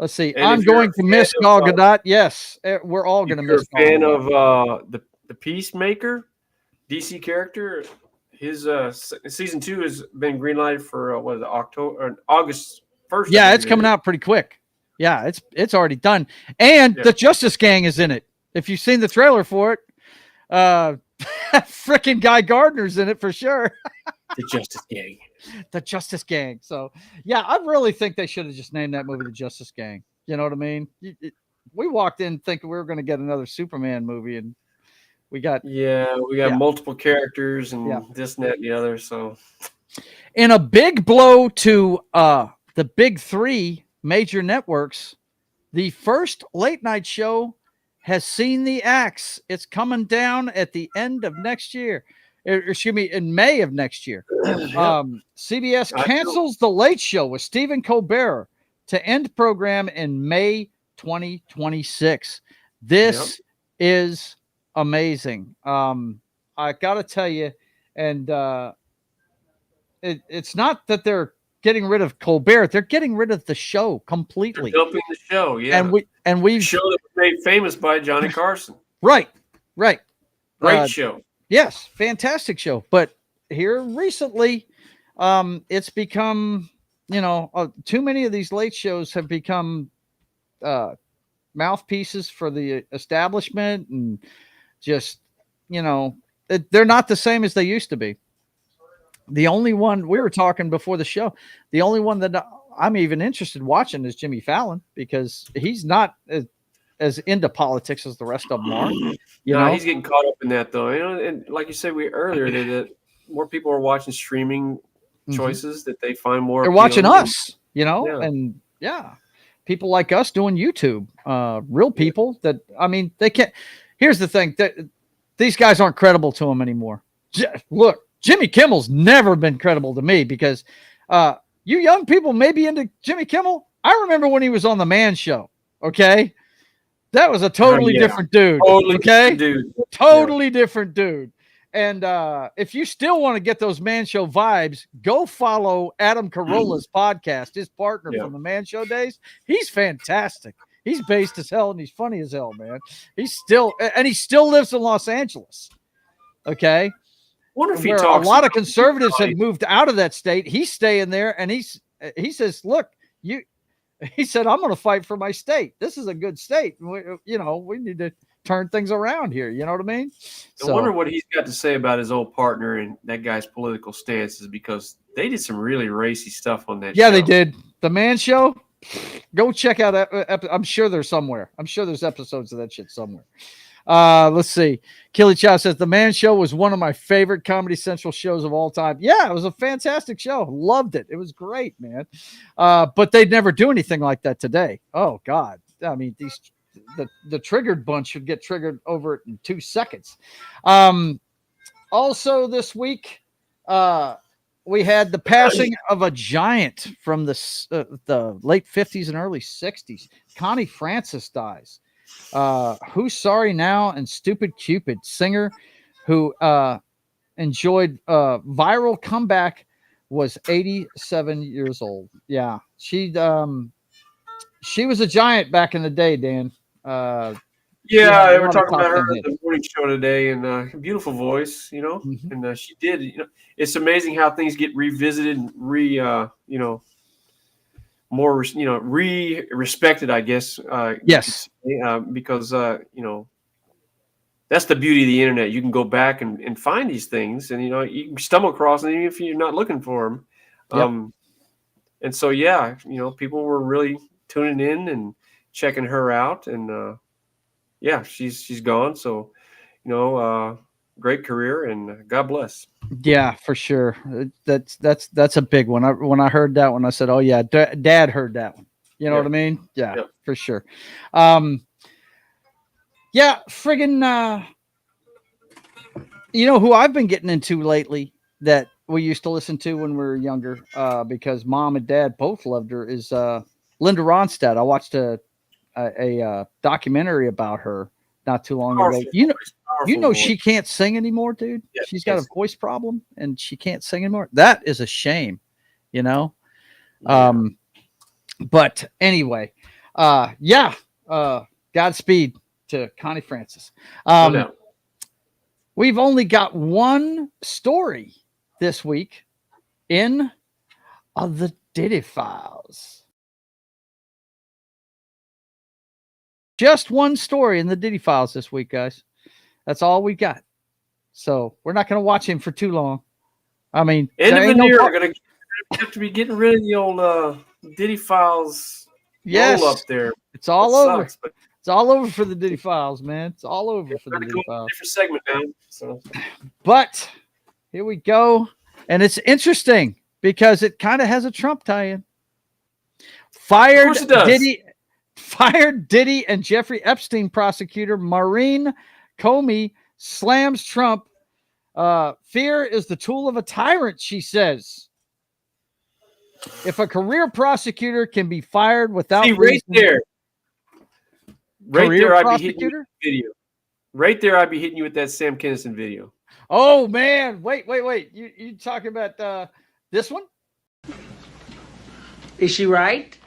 Speaker 5: let's see. And I'm going to miss Gal Gadot. Yes, we're all going to miss.
Speaker 6: You're a fan of the Peacemaker DC character. His season 2 has been greenlighted for August 1st.
Speaker 5: Yeah, it's coming out pretty quick. Yeah, it's already done, and the Justice Gang is in it. If you've seen the trailer for it, freaking Guy Gardner's in it for sure.
Speaker 6: The Justice Gang.
Speaker 5: The Justice Gang. So yeah, I really think they should have just named that movie The Justice Gang. You know what I mean? We walked in thinking we were going to get another Superman movie, and we got
Speaker 6: multiple characters and this and that and the other. So
Speaker 5: in a big blow to the big 3 major networks, the first late night show has seen the axe. It's coming down at the end of next year. Excuse me, in May of next year. CBS cancels The Late Show with Stephen Colbert to end program in May 2026. This is amazing. I got to tell you, and it's not that they're getting rid of Colbert; they're getting rid of the show completely.
Speaker 6: They're dumping the show, yeah.
Speaker 5: And we've
Speaker 6: show that was made famous by Johnny Carson.
Speaker 5: Right.
Speaker 6: Great show.
Speaker 5: Yes, fantastic show. But here recently, it's become, too many of these late shows have become mouthpieces for the establishment, and just, they're not the same as they used to be. The only one we were talking before the show, the only one that I'm even interested in watching is Jimmy Fallon, because he's not as into politics as the rest of them are.
Speaker 6: He's getting caught up in that though. And like you said earlier, that more people are watching streaming choices that they find more.
Speaker 5: They're watching us, and people like us doing YouTube, real people that, they can't. Here's the thing, that these guys aren't credible to them anymore. Look, Jimmy Kimmel's never been credible to me, because you young people may be into Jimmy Kimmel. I remember when he was on the Man Show. Okay. That was a totally different dude. Totally different dude. And if you still want to get those Man Show vibes, go follow Adam Carolla's podcast, his partner from the Man Show days. He's fantastic. He's based as hell, and he's funny as hell, man. He still lives in Los Angeles. Okay.
Speaker 6: Wonder if
Speaker 5: a lot of conservatives have moved out of that state. He's staying there, and he says, look, he said, I'm going to fight for my state. This is a good state. We need to turn things around here. You know what I mean?
Speaker 6: I wonder what he's got to say about his old partner and that guy's political stances, because they did some really racy stuff on that show.
Speaker 5: Yeah, they did. The Man Show, go check out. I'm sure there's somewhere. I'm sure there's episodes of that shit somewhere. Let's see. Killy Chow says The Man Show was one of my favorite Comedy Central shows of all time. Yeah, it was a fantastic show. Loved it. It was great, man. But they'd never do anything like that today. Oh God. I mean, the triggered bunch should get triggered over it in 2 seconds. Also this week, we had the passing of a giant from the late 50s and early 60s. Connie Francis dies. Who's Sorry Now and Stupid Cupid, singer who enjoyed viral comeback, was 87 years old. Yeah, she was a giant back in the day, Dan.
Speaker 6: They were talking about her at the morning show today, and beautiful voice, and she did. It's amazing how things get revisited and more, respected, I guess.
Speaker 5: Yes.
Speaker 6: Because, that's the beauty of the internet. You can go back and find these things, and, you can stumble across them even if you're not looking for them. And so, people were really tuning in and checking her out, and, she's gone. So, great career, and God bless.
Speaker 5: Yeah, for sure. That's a big one. When I heard that one, I said, "Oh yeah, Dad heard that one." You know what I mean? Yeah, for sure. Yeah, friggin'. You know who I've been getting into lately that we used to listen to when we were younger, because Mom and Dad both loved her, is Linda Ronstadt. I watched a documentary about her not too long ago. You know she can't sing anymore, dude.
Speaker 6: Yeah,
Speaker 5: she's got a voice problem and she can't sing anymore. That is a shame, you know.
Speaker 6: Yeah.
Speaker 5: But anyway, Godspeed to Connie Francis.
Speaker 6: No.
Speaker 5: We've only got one story this week in the Diddy Files. Just one story in the Diddy Files this week, guys. That's all we got. So we're not going to watch him for too long. I mean,
Speaker 6: end of the year, we're going to have to be getting rid of the old Diddy Files roll up there.
Speaker 5: It's all over. It's all over for the Diddy Files, man. It's all over for the Diddy Files.
Speaker 6: Different segment, man. So.
Speaker 5: But here we go. And it's interesting because it kind of has a Trump tie-in. Fired Diddy and Jeffrey Epstein prosecutor Maureen Comey slams Trump. Fear is the tool of a tyrant, she says. If a career prosecutor can be fired without
Speaker 6: right there, I'd be hitting you with the video. Right there, I'd be hitting you with that Sam Kinison video.
Speaker 5: Oh man, wait! You talking about this one?
Speaker 12: Is she right?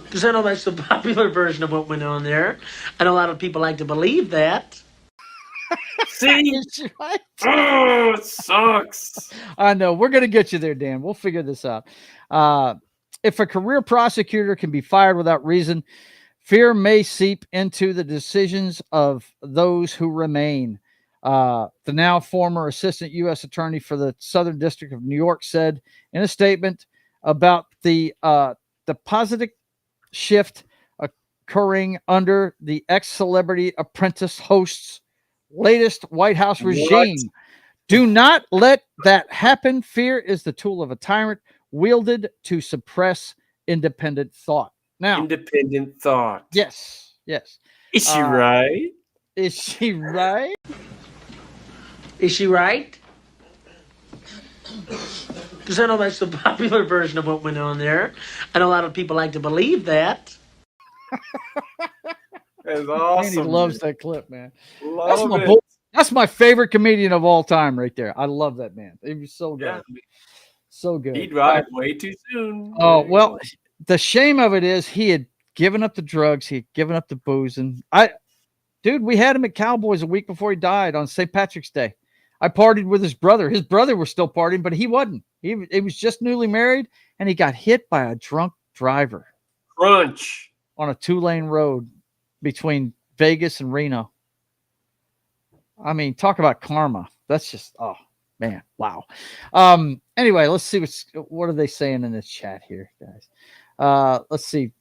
Speaker 12: Because I know that's the popular version of what went on there. I know a lot of people like to believe that.
Speaker 6: See?
Speaker 5: Is she right?
Speaker 6: Oh, it sucks.
Speaker 5: I know. We're going to get you there, Dan. We'll figure this out. If a career prosecutor can be fired without reason, fear may seep into the decisions of those who remain. The now former assistant U.S. attorney for the Southern District of New York said in a statement about the positive shift occurring under the ex-Celebrity Apprentice host's latest White House regime. What? Do not let that happen. Fear is the tool of a tyrant wielded to suppress independent thought. Now,
Speaker 6: independent thought.
Speaker 5: Yes.
Speaker 6: Is she right?
Speaker 5: Is she right?
Speaker 12: Is she right? Because I know that's the popular version of what went on there. I know a lot of people like to believe that.
Speaker 6: That's awesome.
Speaker 5: Andy loves that clip, man.
Speaker 6: Love
Speaker 5: That's my favorite comedian of all time right there. I love that man. He was so good.
Speaker 6: Yeah.
Speaker 5: So good.
Speaker 6: He died way too soon.
Speaker 5: Oh, well, the shame of it is he had given up the drugs. He had given up the booze. And dude, we had him at Cowboys a week before he died on St. Patrick's Day. I partied with his brother. His brother was still partying, but he wasn't. He was just newly married, and he got hit by a drunk driver.
Speaker 6: Crunch. On
Speaker 5: a 2-lane road between Vegas and Reno. I mean, talk about karma. That's just, oh, man, wow. Anyway, let's see what are they saying in this chat here, guys. Let's see.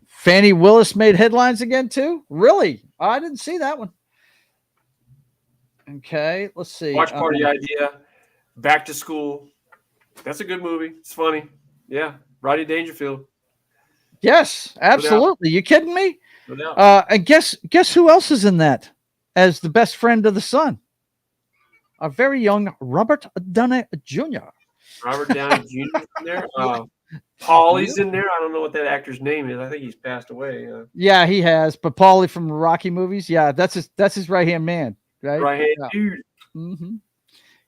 Speaker 5: Fannie Willis made headlines again, too? Really? I didn't see that one. Okay, let's see.
Speaker 6: Watch Party Idea. Back to School. That's a good movie. It's funny. Yeah. Rodney Dangerfield.
Speaker 5: Yes, absolutely. You kidding me?
Speaker 6: No doubt.
Speaker 5: And guess who else is in that as the best friend of the son? A very young Robert Downey Jr.
Speaker 6: Robert Downey Jr. is in there. Paulie's in there. I don't know what that actor's name is. I think he's passed away.
Speaker 5: Yeah, he has. But Paulie from the Rocky movies. Yeah, that's his right-hand man. Right?
Speaker 6: Right-hand dude.
Speaker 5: Mm-hmm.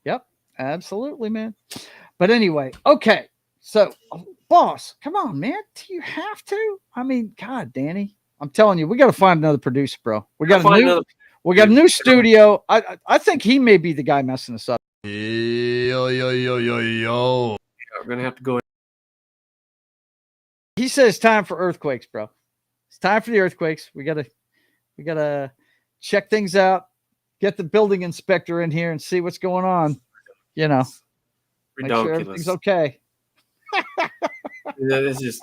Speaker 5: Yep, absolutely, man. But anyway, okay. So, boss, come on, man. Do you have to? I mean, God, Danny. I'm telling you, we got to find another producer, bro. We got a new studio. I think he may be the guy messing us up.
Speaker 7: Yo.
Speaker 6: We're gonna have to go.
Speaker 5: He says it's time for earthquakes, bro. It's time for the earthquakes. We gotta check things out. Get the building inspector in here and see what's going on. You know, make sure everything's okay.
Speaker 6: It's just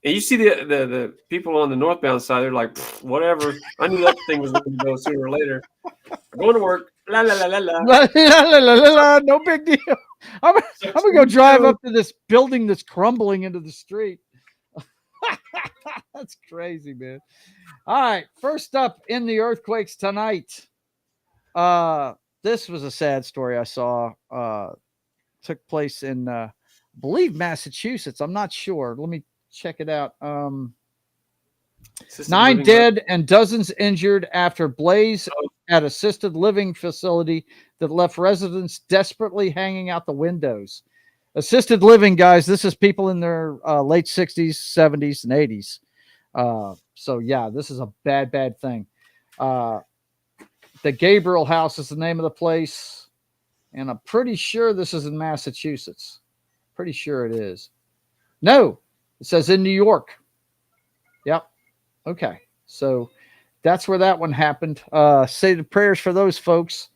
Speaker 6: And you see the people on the northbound side, they're like, whatever. I knew that thing was going to go sooner or later. I'm going to work. La la la la la.
Speaker 5: La, la, la, la, la, la, no big deal. I'm gonna go drive up to this building that's crumbling into the street. That's crazy, man. All right, first up in the earthquakes tonight. This was a sad story I saw. Took place in, I believe, Massachusetts. I'm not sure. Let me check it out. 9 dead and dozens injured after blaze at assisted living facility that left residents desperately hanging out the windows. Assisted living, guys, this is people in their late 60s, 70s, and 80s. So, yeah, this is a bad, bad thing. The Gabriel House is the name of the place, and I'm pretty sure this is in Massachusetts. Pretty sure it is. No, it says in New York. Yep. Okay, so that's where that one happened. Say the prayers for those folks.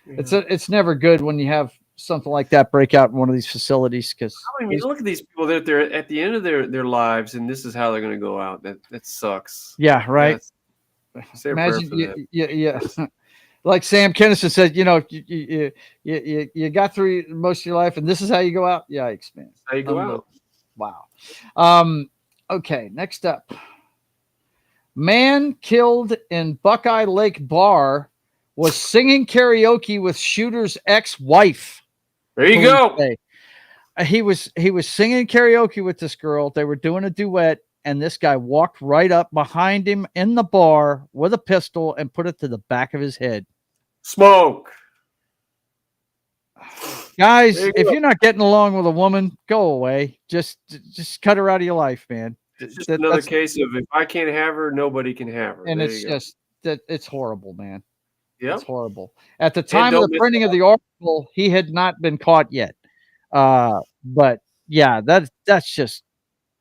Speaker 5: Yeah. It's never good when you have something like that break out in one of these facilities. Because
Speaker 6: I mean, look at these people that they're at the end of their lives, and this is how they're going to go out. That sucks.
Speaker 5: Yeah, right. Imagine, yeah. Like Sam Kennison said, you know, you got through most of your life, and this is how you go out. Yikes, man!
Speaker 6: How you go out?
Speaker 5: Wow. Okay, next up. Man killed in Buckeye Lake bar was singing karaoke with shooter's ex-wife.
Speaker 6: There you go.
Speaker 5: He was singing karaoke with this girl. They were doing a duet, and this guy walked right up behind him in the bar with a pistol and put it to the back of his head.
Speaker 6: Smoke.
Speaker 5: Guys, if you're not getting along with a woman, go away. Just cut her out of your life, man.
Speaker 6: It's just another case of if I can't have her, nobody can have her.
Speaker 5: And there it's just that it's horrible, man.
Speaker 6: Yeah,
Speaker 5: it's horrible. At the time of the printing of the article, he had not been caught yet. But yeah, that's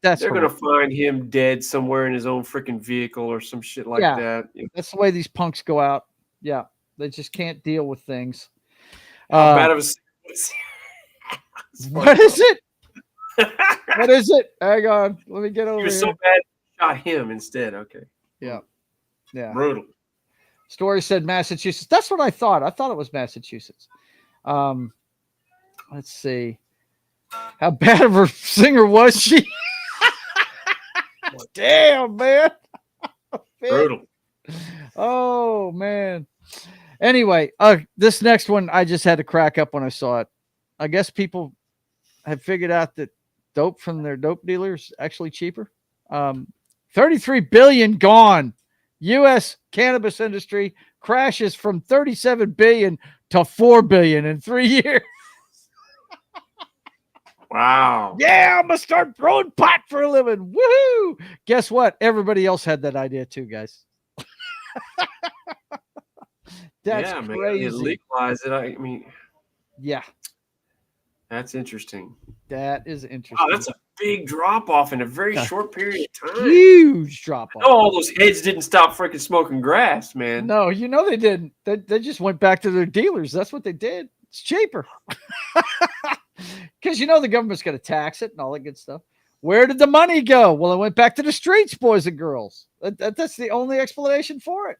Speaker 6: they're gonna find him dead somewhere in his own freaking vehicle or some shit like that. Yeah.
Speaker 5: That's the way these punks go out. Yeah, they just can't deal with things.
Speaker 6: How bad of a
Speaker 5: what is it? What is it? Hang on. Let me get over here.
Speaker 6: He was so bad, shot him instead. Okay.
Speaker 5: Yeah.
Speaker 6: Brutal.
Speaker 5: Story said Massachusetts. That's what I thought. I thought it was Massachusetts. Let's see. How bad of a singer was she? Damn, man.
Speaker 6: Brutal.
Speaker 5: Oh, man. Anyway, this next one I just had to crack up when I saw it. I guess people have figured out that dope from their dope dealers actually cheaper. 33 billion gone. U.S. cannabis industry crashes from 37 billion to 4 billion in 3 years.
Speaker 6: Wow.
Speaker 5: Yeah, I'm gonna start growing pot for a living. Woohoo! Guess what? Everybody else had that idea too, guys. That's crazy.
Speaker 6: Man, legalize it. I mean,
Speaker 5: yeah.
Speaker 6: That's interesting.
Speaker 5: That is interesting.
Speaker 6: Oh, that's a big drop off in a very short period of time.
Speaker 5: Huge drop off.
Speaker 6: Oh, all those heads didn't stop freaking smoking grass, man.
Speaker 5: No, you know they didn't. They just went back to their dealers. That's what they did. It's cheaper. Because you know the government's going to tax it and all that good stuff. Where did the money go? Well, it went back to the streets, boys and girls. That's the only explanation for it.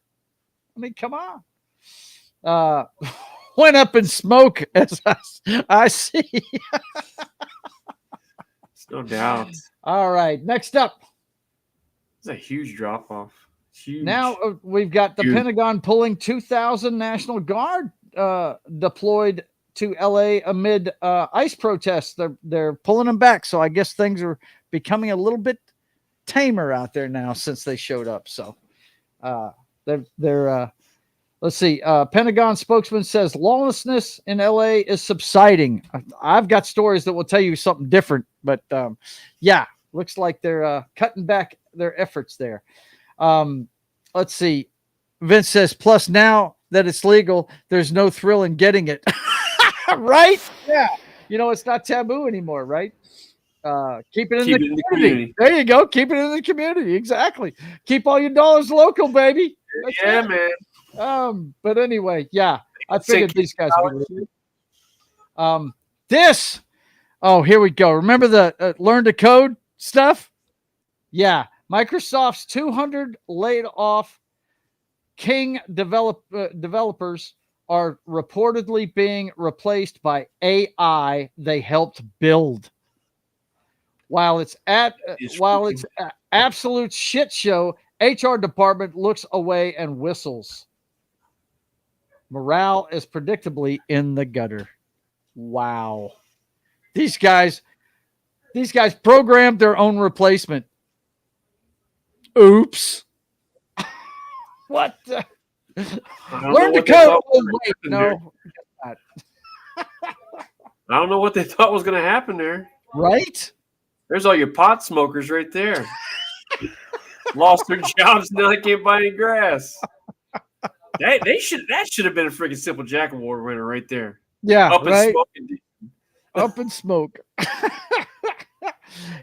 Speaker 5: I mean, come on. Went up in smoke, as I see.
Speaker 6: No doubt.
Speaker 5: All right, next up.
Speaker 6: It's a huge drop off. Huge.
Speaker 5: Now we've got the Pentagon pulling 2,000 National Guard deployed to LA amid ICE protests. They're pulling them back, so I guess things are becoming a little bit tamer out there now since they showed up. So they're let's see. Pentagon spokesman says lawlessness in LA is subsiding. I've got stories that will tell you something different, but yeah, looks like they're cutting back their efforts there. Let's see. Vince says, plus now that it's legal, there's no thrill in getting it. Right? Yeah. You know, it's not taboo anymore, right? Keep it in the community. There you go. Keep it in the community. Exactly. Keep all your dollars local, baby.
Speaker 6: That's it.
Speaker 5: Man. But anyway, yeah. I figured these guys would. This. Oh, here we go. Remember the learn to code stuff? Yeah, Microsoft's 200 laid off King developers are reportedly being replaced by AI they helped build. While it's absolute shit show, HR department looks away and whistles. Morale is predictably in the gutter. Wow. These guys programmed their own replacement. Oops. What? Learn to code. Wait, no.
Speaker 6: I don't know what they thought was going to happen there.
Speaker 5: Right?
Speaker 6: There's all your pot smokers right there. Lost their jobs, now they can't buy any grass. That should have been a freaking Simple Jack Award winner right there.
Speaker 5: Yeah,
Speaker 6: up
Speaker 5: right?
Speaker 6: and smoking.
Speaker 5: Up in smoke.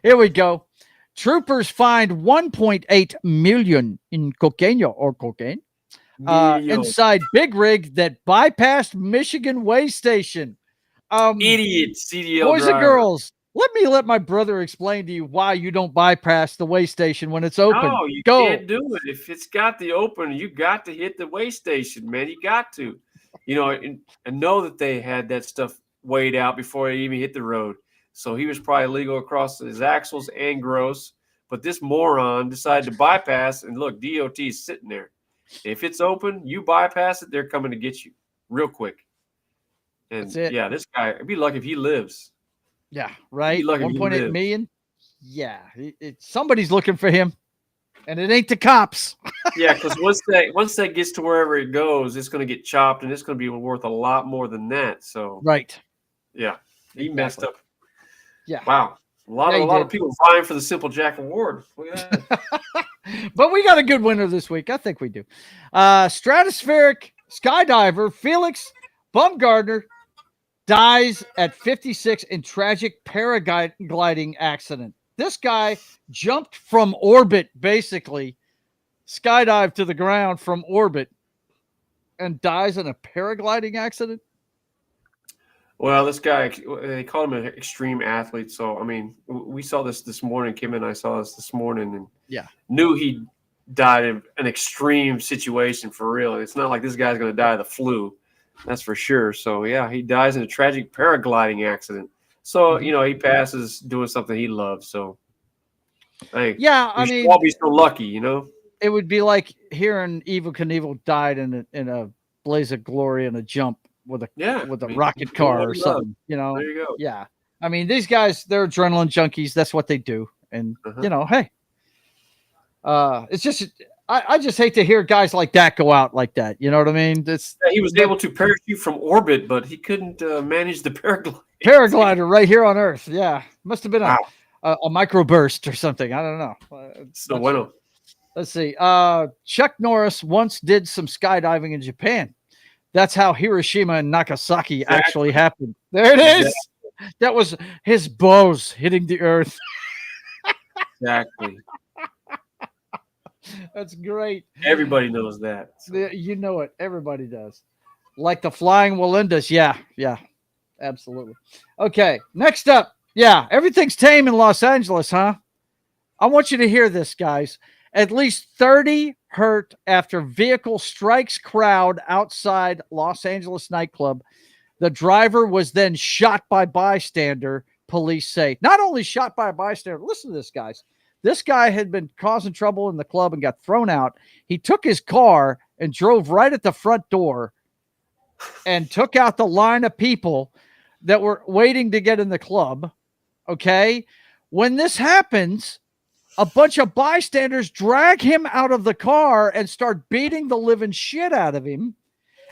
Speaker 5: Here we go. Troopers find 1.8 million in cocaine inside big rig that bypassed Michigan way station.
Speaker 6: Idiot CDL
Speaker 5: boys
Speaker 6: driver.
Speaker 5: and girls, let my brother explain to you why you don't bypass the way station when it's open.
Speaker 6: No, you
Speaker 5: Go.
Speaker 6: can't do it. If it's got the open, you got to hit the way station, man. You got to. And know that they had that stuff weighed out before they even hit the road. So he was probably legal across his axles and gross. But this moron decided to bypass, and look, DOT is sitting there. If it's open, you bypass it, they're coming to get you real quick. And yeah, this guy, I'd be lucky if he lives.
Speaker 5: Yeah, right.
Speaker 6: 1.8
Speaker 5: million. Yeah, somebody's looking for him, and it ain't the cops.
Speaker 6: Yeah, because once that gets to wherever it goes, it's going to get chopped, and it's going to be worth a lot more than that. So
Speaker 5: right.
Speaker 6: Yeah, he messed up.
Speaker 5: Yeah.
Speaker 6: Wow. A lot of people vying for the Simple Jack Award. Look at that.
Speaker 5: But we got a good winner this week. I think we do. Stratospheric skydiver Felix Baumgartner dies at 56 in tragic paragliding accident. This guy jumped from orbit, basically, skydived to the ground from orbit, and dies in a paragliding accident.
Speaker 6: Well, this guy, they call him an extreme athlete. So, I mean, we saw this morning. Kim and I saw this morning and knew he died in an extreme situation for real. It's not like this guy's going to die of the flu. That's for sure. So, yeah, he dies in a tragic paragliding accident. So, he passes doing something he loves. So, hey,
Speaker 5: I
Speaker 6: should
Speaker 5: mean,
Speaker 6: all be so lucky,
Speaker 5: It would be like hearing Evel Knievel died in a blaze of glory in a jump with a rocket car or something,
Speaker 6: There you go.
Speaker 5: Yeah. I mean, these guys, they're adrenaline junkies. That's what they do. And, hey, it's just, I just hate to hear guys like that go out like that. You know what I mean?
Speaker 6: He was able to parachute from orbit, but he couldn't manage the
Speaker 5: paraglider right here on Earth. Yeah. Must have been a microburst or something. I don't know.
Speaker 6: Bueno.
Speaker 5: Let's see. Chuck Norris once did some skydiving in Japan. That's how Hiroshima and Nagasaki actually happened. There it is. That was his bows hitting the earth.
Speaker 6: Exactly.
Speaker 5: That's great.
Speaker 6: Everybody knows that.
Speaker 5: You know it. Everybody does. Like the flying Walendas. Yeah, absolutely. Okay, next up. Yeah, everything's tame in Los Angeles, huh? I want you to hear this, guys. At least 30 hurt after vehicle strikes crowd outside Los Angeles nightclub. The driver was then shot by bystander, police say. Not only shot by a bystander, listen to this, guys. This guy had been causing trouble in the club and got thrown out. He took his car and drove right at the front door and took out the line of people that were waiting to get in the club. Okay? When this happens, a bunch of bystanders drag him out of the car and start beating the living shit out of him.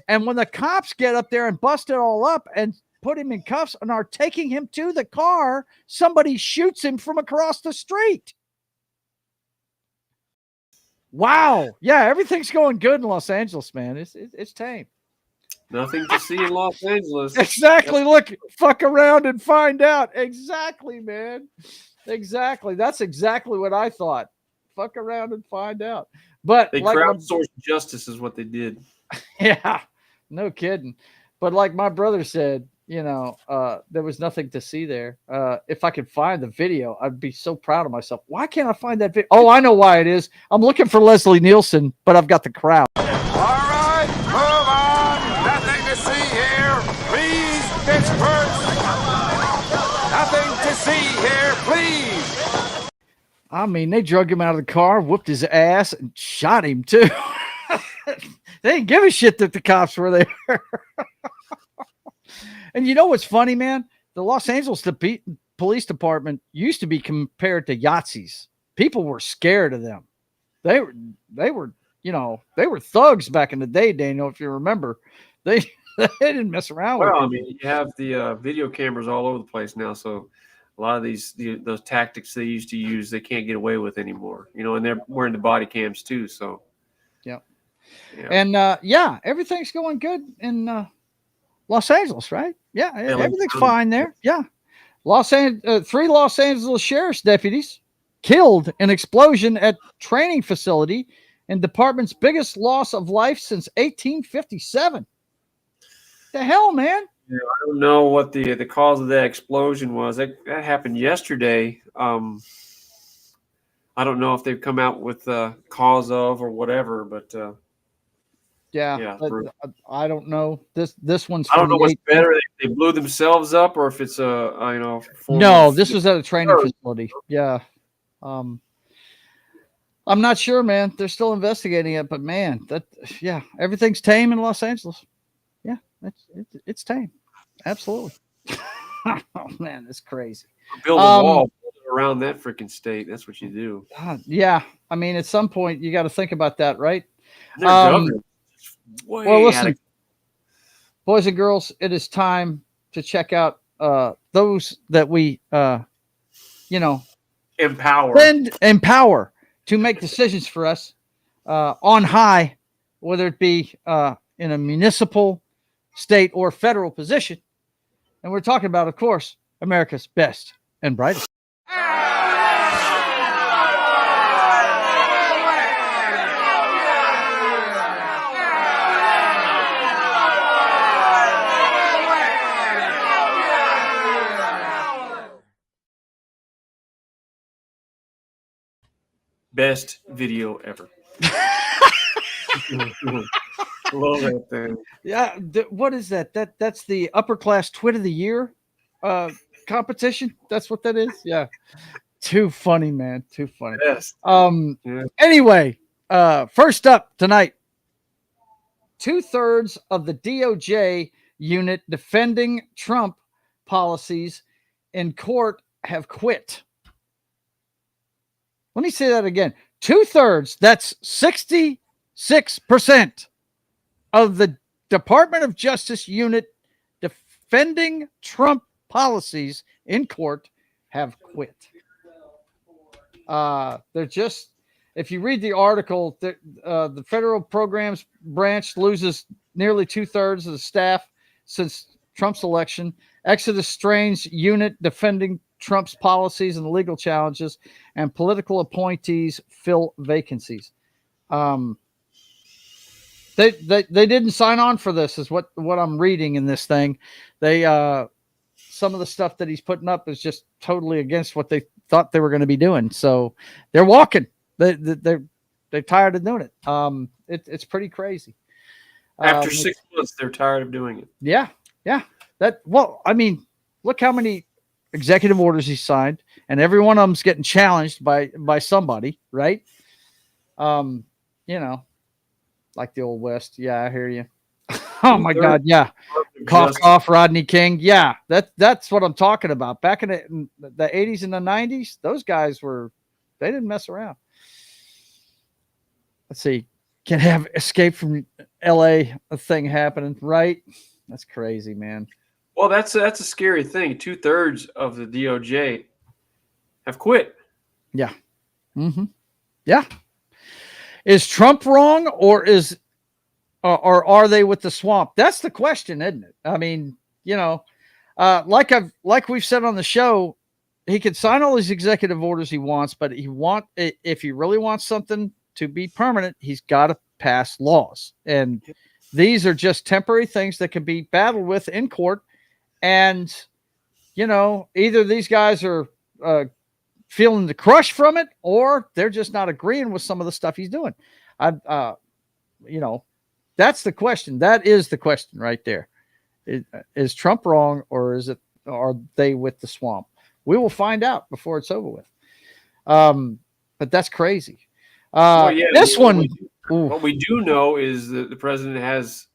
Speaker 5: And when the cops get up there and bust it all up and put him in cuffs and are taking him to the car, somebody shoots him from across the street. Wow. Yeah, everything's going good in Los Angeles, man. It's tame.
Speaker 6: Nothing to see in Los Angeles.
Speaker 5: Exactly. Look, fuck around and find out. Exactly, man. Exactly. That's exactly what I thought. Fuck around and find out. But
Speaker 6: they crowdsourced justice is what they did.
Speaker 5: Yeah, no kidding. But like my brother said, there was nothing to see there. If I could find the video, I'd be so proud of myself. Why can't I find that video? Oh, I know why it is. I'm looking for Leslie Nielsen, but I've got the crowd.
Speaker 10: All right, move on. Nothing to see here. Please, Pittsburgh. Nothing to see here, please.
Speaker 5: I mean, they drug him out of the car, whooped his ass, and shot him, too. They didn't give a shit that the cops were there. And you know what's funny, man? The Los Angeles Police Department used to be compared to Yahtzees. People were scared of them. They were thugs back in the day, Daniel, if you remember. They didn't mess around with
Speaker 6: Well,
Speaker 5: it.
Speaker 6: I mean, you have the video cameras all over the place now, so a lot of those tactics they used to use, they can't get away with anymore. And they're wearing the body cams too. So,
Speaker 5: yeah.
Speaker 6: And
Speaker 5: everything's going good in Los Angeles, right? Yeah, everything's fine there. Yeah. 3 Los Angeles sheriff's deputies killed in explosion at training facility and department's biggest loss of life since 1857. The hell, man?
Speaker 6: I don't know what the cause of that explosion was. That happened yesterday. I don't know if they've come out with the cause of or whatever, but
Speaker 5: I don't know. This one's.
Speaker 6: I don't know what's better. They blew themselves up, or if it's
Speaker 5: No, this was at a training facility. Yeah. I'm not sure, man. They're still investigating it, but man, everything's tame in Los Angeles. Yeah, it's tame. Absolutely. Oh man, it's crazy.
Speaker 6: Build a wall around that freaking state. That's what you do.
Speaker 5: Yeah, I mean, at some point you got to think about that, right?
Speaker 6: Well,
Speaker 5: listen, boys and girls, it is time to check out those that we, empower to make decisions for us on high, whether it be in a municipal, state, or federal position. And we're talking about, of course, America's best and brightest.
Speaker 6: Best video ever. Love that thing.
Speaker 5: Yeah, what is that? That's the upper class twit of the year competition. That's what that is. Yeah, too funny, man. Too funny.
Speaker 6: Yes.
Speaker 5: Anyway, first up tonight, 2/3 of the DOJ unit defending Trump policies in court have quit. Let me say that again. 2/3, that's 66% of the Department of Justice unit defending Trump policies in court have quit. They're just, if you read the article, the federal programs branch loses nearly 2/3 of the staff since Trump's election. Exodus Strange unit defending Trump's policies and legal challenges, and political appointees fill vacancies. They didn't sign on for this, is what I'm reading in this thing. They some of the stuff that he's putting up is just totally against what they thought they were going to be doing. So they're walking. They're tired of doing it. It's pretty crazy.
Speaker 6: After 6 months, they're tired of doing it.
Speaker 5: Yeah. I mean, look how many executive orders he signed, and every one of them's getting challenged by somebody, right? Like the old West. Yeah, I hear you. Oh my God, yeah. Cough, Rodney King. Yeah, that's what I'm talking about. Back in the 80s and the 90s, those guys they didn't mess around. Let's see. Can have escape from LA a thing happening, right? That's crazy, man.
Speaker 6: Well, that's a scary thing. 2/3 of the DOJ have quit.
Speaker 5: Yeah. Mm-hmm. Yeah. Is Trump wrong, or are they with the swamp? That's the question, isn't it? I mean, like we've said on the show, he can sign all these executive orders he wants, but if he really wants something to be permanent, he's got to pass laws. And these are just temporary things that can be battled with in court. And, either these guys are feeling the crush from it, or they're just not agreeing with some of the stuff he's doing. That's the question. That is the question right there. Is Trump wrong, or are they with the swamp? We will find out before it's over with. But that's crazy. This one.
Speaker 6: What we do know is that the president has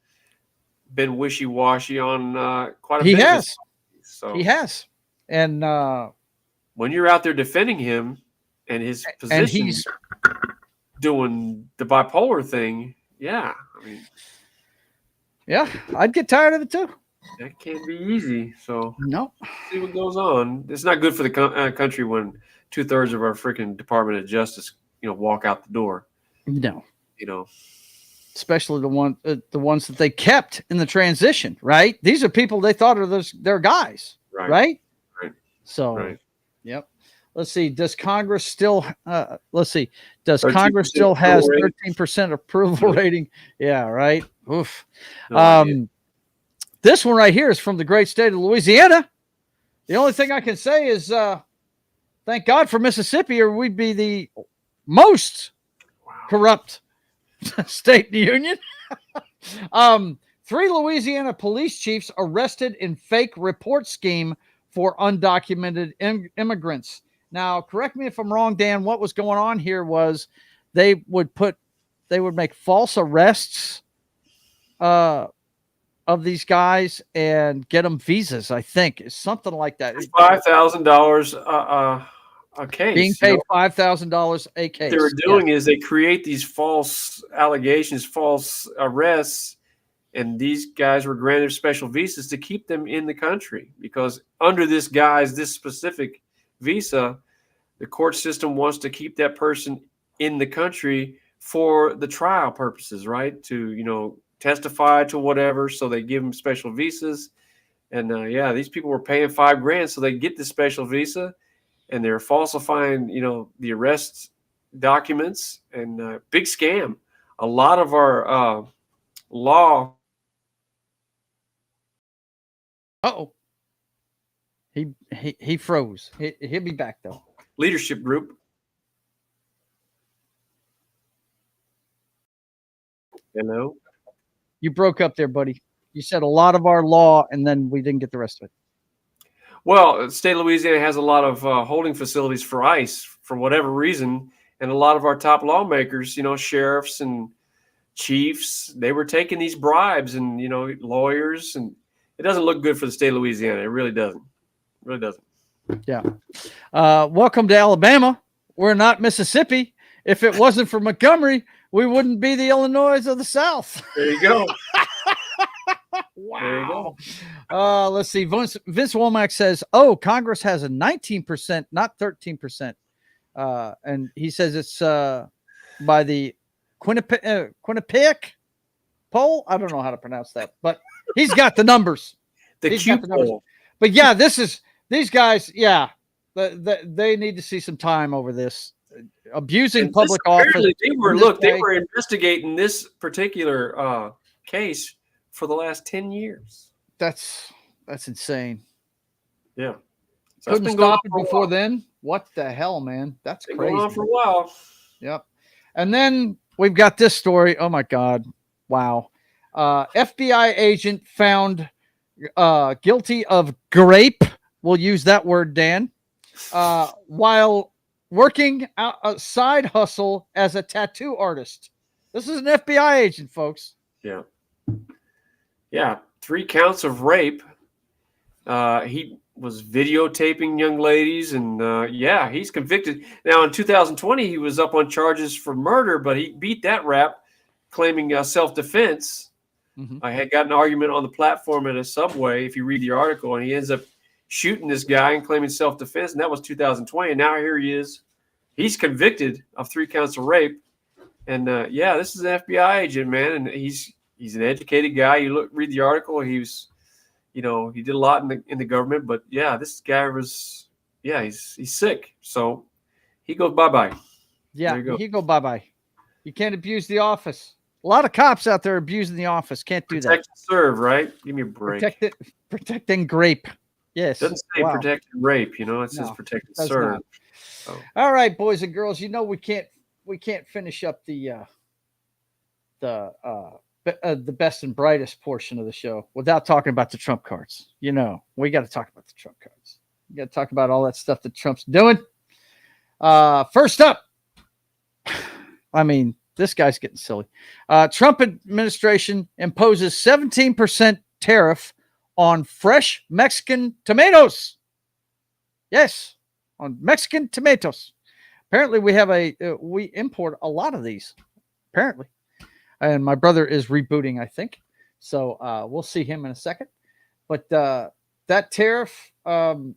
Speaker 6: been wishy-washy on quite a bit.
Speaker 5: He has.
Speaker 6: So
Speaker 5: he has. And
Speaker 6: when you're out there defending him and his position,
Speaker 5: and he's
Speaker 6: doing the bipolar thing, yeah. I mean,
Speaker 5: yeah, I'd get tired of it too.
Speaker 6: That can't be easy. So
Speaker 5: no,
Speaker 6: see what goes on. It's not good for the country when 2/3 of our freaking Department of Justice, walk out the door.
Speaker 5: No,
Speaker 6: especially
Speaker 5: the ones that they kept in the transition. Right, these are people they thought are their guys. Right. So, Yep. Let's see. Does Congress still? Does Congress still has 13% approval rating? Yeah. Right. Oof. This one right here is from the great state of Louisiana. The only thing I can say is, thank God for Mississippi, or we'd be the most corrupt state in the union. 3 Louisiana police chiefs arrested in fake report scheme for undocumented immigrants. Now, correct me if I'm wrong, Dan. What was going on here was they would make false arrests of these guys and get them visas. I think it's something like that.
Speaker 6: $5,000 a case.
Speaker 5: Being paid $5,000 a case.
Speaker 6: What they were doing is they create these false allegations, false arrests, and these guys were granted special visas to keep them in the country, because under this specific visa, the court system wants to keep that person in the country for the trial purposes, right? To, testify to whatever. So they give them special visas. And these people were paying $5,000 so they get the special visa, and they're falsifying, the arrest documents, and big scam. A lot of our law.
Speaker 5: Uh-oh. He froze. He'll be back though.
Speaker 6: Leadership group. Hello.
Speaker 5: You broke up there, buddy. You said a lot of our law, and then we didn't get the rest of it.
Speaker 6: Well, the state of Louisiana has a lot of holding facilities for ICE for whatever reason, and a lot of our top lawmakers, sheriffs and chiefs, they were taking these bribes, and lawyers, and it doesn't look good for the state of Louisiana. It really doesn't. It really doesn't.
Speaker 5: Yeah. Welcome to Alabama. We're not Mississippi. If it wasn't for Montgomery, we wouldn't be the Illinois of the South.
Speaker 6: There you go.
Speaker 5: Wow.
Speaker 6: There you go.
Speaker 5: Let's see. Vince Womack says, Congress has a 19%, not 13%. And he says it's by the Quinnipiac poll. I don't know how to pronounce that, but he's got the numbers.
Speaker 6: He's got the numbers.
Speaker 5: But yeah, these guys, yeah, they need to see some time over this. Abusing public office.
Speaker 6: They were investigating this particular case for the last 10 years.
Speaker 5: That's insane.
Speaker 6: Yeah.
Speaker 5: So couldn't stop it before then. What the hell, man? That's crazy.
Speaker 6: Going on for a while.
Speaker 5: Yep. And then we've got this story. Oh my God. Wow. FBI agent found guilty of grape. We'll use that word, Dan. While working a side hustle as a tattoo artist. This is an FBI agent, folks.
Speaker 6: Yeah. Yeah. 3 counts of rape. He was videotaping young ladies, and he's convicted. Now, in 2020, he was up on charges for murder, but he beat that rap, claiming self-defense.
Speaker 5: Mm-hmm.
Speaker 6: I had got an argument on the platform at a Subway, if you read the article, and he ends up shooting this guy and claiming self-defense, and that was 2020. And now here he is. He's convicted of 3 counts of rape. And this is an FBI agent, man, and he's an educated guy. You read the article. He was, he did a lot in the government, but this guy was, he's sick. So he goes bye-bye.
Speaker 5: Yeah, he go bye-bye. You can't abuse the office. A lot of cops out there abusing the office. Can't do
Speaker 6: Protect and serve, right? Give me a break.
Speaker 5: Protect and grape. Yes.
Speaker 6: It doesn't say protect and rape, it says protect and serve.
Speaker 5: Oh. All right, boys and girls, we can't finish up the best and brightest portion of the show without talking about the Trump cards. We got to talk about the Trump cards. We got to talk about all that stuff that Trump's doing. First up, I mean, this guy's getting silly. Trump administration imposes 17% tariff on fresh Mexican tomatoes. Yes, on Mexican tomatoes. Apparently, we import a lot of these. Apparently, and my brother is rebooting, I think. So we'll see him in a second. But that tariff was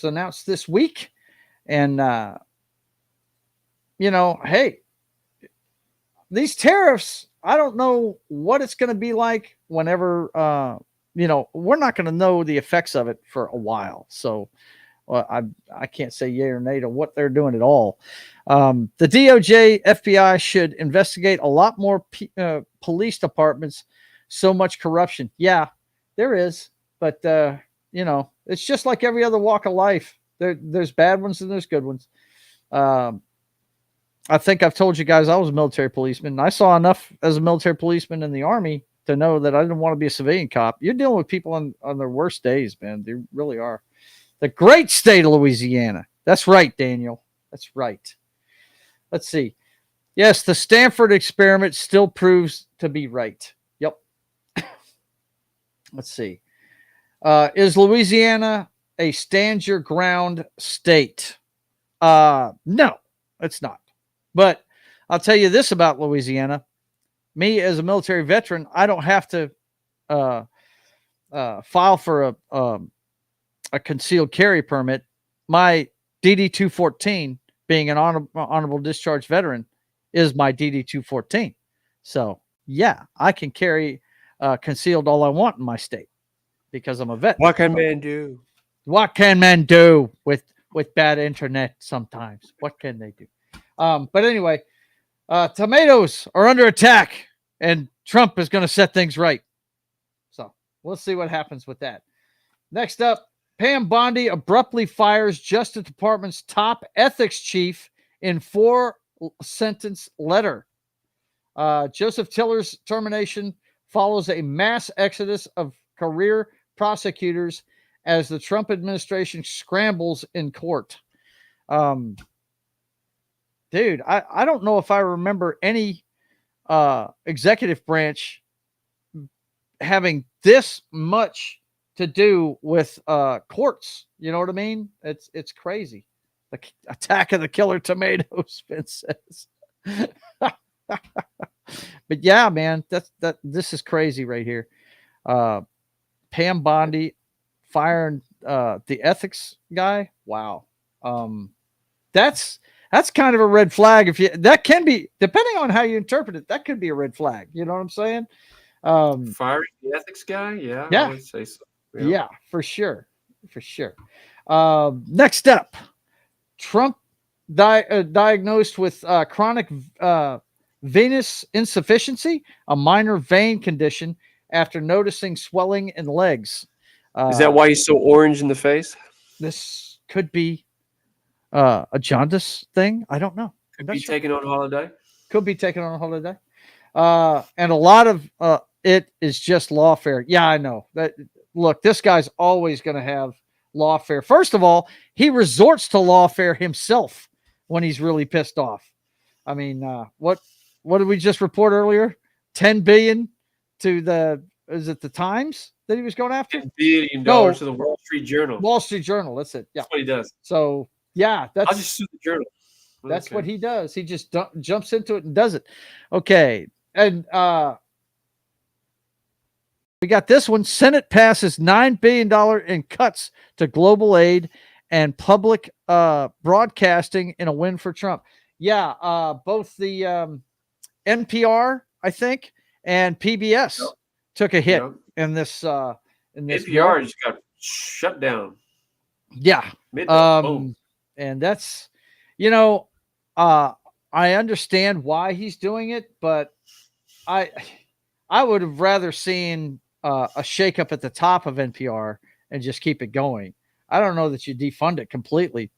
Speaker 5: announced this week, and hey, these tariffs, I don't know what it's going to be like whenever, we're not going to know the effects of it for a while. So I can't say yay or nay to what they're doing at all. The DOJ, FBI should investigate a lot more police departments. So much corruption. Yeah, there is. But, it's just like every other walk of life. There's bad ones and there's good ones. I think I've told you guys I was a military policeman. I saw enough as a military policeman in the Army to know that I didn't want to be a civilian cop. You're dealing with people on their worst days, man. They really are. The great state of Louisiana. That's right, Daniel. That's right. Let's see. Yes, the Stanford experiment still proves to be right. Yep. Let's see. Is Louisiana a stand your ground state? No, it's not. But I'll tell you this about Louisiana. Me as a military veteran, I don't have to file for a concealed carry permit. My DD-214, being an honorable discharge veteran, is my DD-214. So, yeah, I can carry concealed all I want in my state because I'm a vet.
Speaker 6: What can man do?
Speaker 5: What can men do with bad internet sometimes? What can they do? But anyway, tomatoes are under attack, and Trump is going to set things right. So we'll see what happens with that. Next up, Pam Bondi abruptly fires Justice Department's top ethics chief in 4-sentence letter. Joseph Tiller's termination follows a mass exodus of career prosecutors as the Trump administration scrambles in court. Dude, I don't know if I remember any executive branch having this much to do with courts. You know what I mean? It's crazy. The attack of the killer tomatoes, Vince says. But yeah, man, this is crazy right here. Pam Bondi firing the ethics guy. Wow. That's kind of a red flag. That can be, depending on how you interpret it, that could be a red flag. You know what I'm saying?
Speaker 6: Firing the ethics guy? Yeah.
Speaker 5: Yeah.
Speaker 6: I would say so.
Speaker 5: Yeah, for sure. For sure. Next up, Trump diagnosed with chronic venous insufficiency, a minor vein condition, after noticing swelling in legs.
Speaker 6: Is that why he's so orange in the face?
Speaker 5: This could be a jaundice thing. I don't know.
Speaker 6: Could be taken on holiday.
Speaker 5: Could be taken on holiday. And a lot of it is just lawfare. Yeah, I know. Look, this guy's always going to have lawfare. First of all, he resorts to lawfare himself when he's really pissed off. I mean, what did we just report earlier? 10 billion to the Times that he was going after?
Speaker 6: $10 billion to the Wall Street Journal.
Speaker 5: Wall Street Journal. That's it. Yeah.
Speaker 6: That's what he does.
Speaker 5: So, yeah,
Speaker 6: I'll just sue the journal.
Speaker 5: That's what he does. He just jumps into it and does it. Okay. And we got this one. Senate passes $9 billion in cuts to global aid and public broadcasting in a win for Trump. Yeah, both the NPR, I think, and PBS took a hit in this.
Speaker 6: NPR just got shut down.
Speaker 5: Yeah.
Speaker 6: Boom.
Speaker 5: And that's, I understand why he's doing it, but I would have rather seen a shakeup at the top of NPR and just keep it going. I don't know that you defund it completely.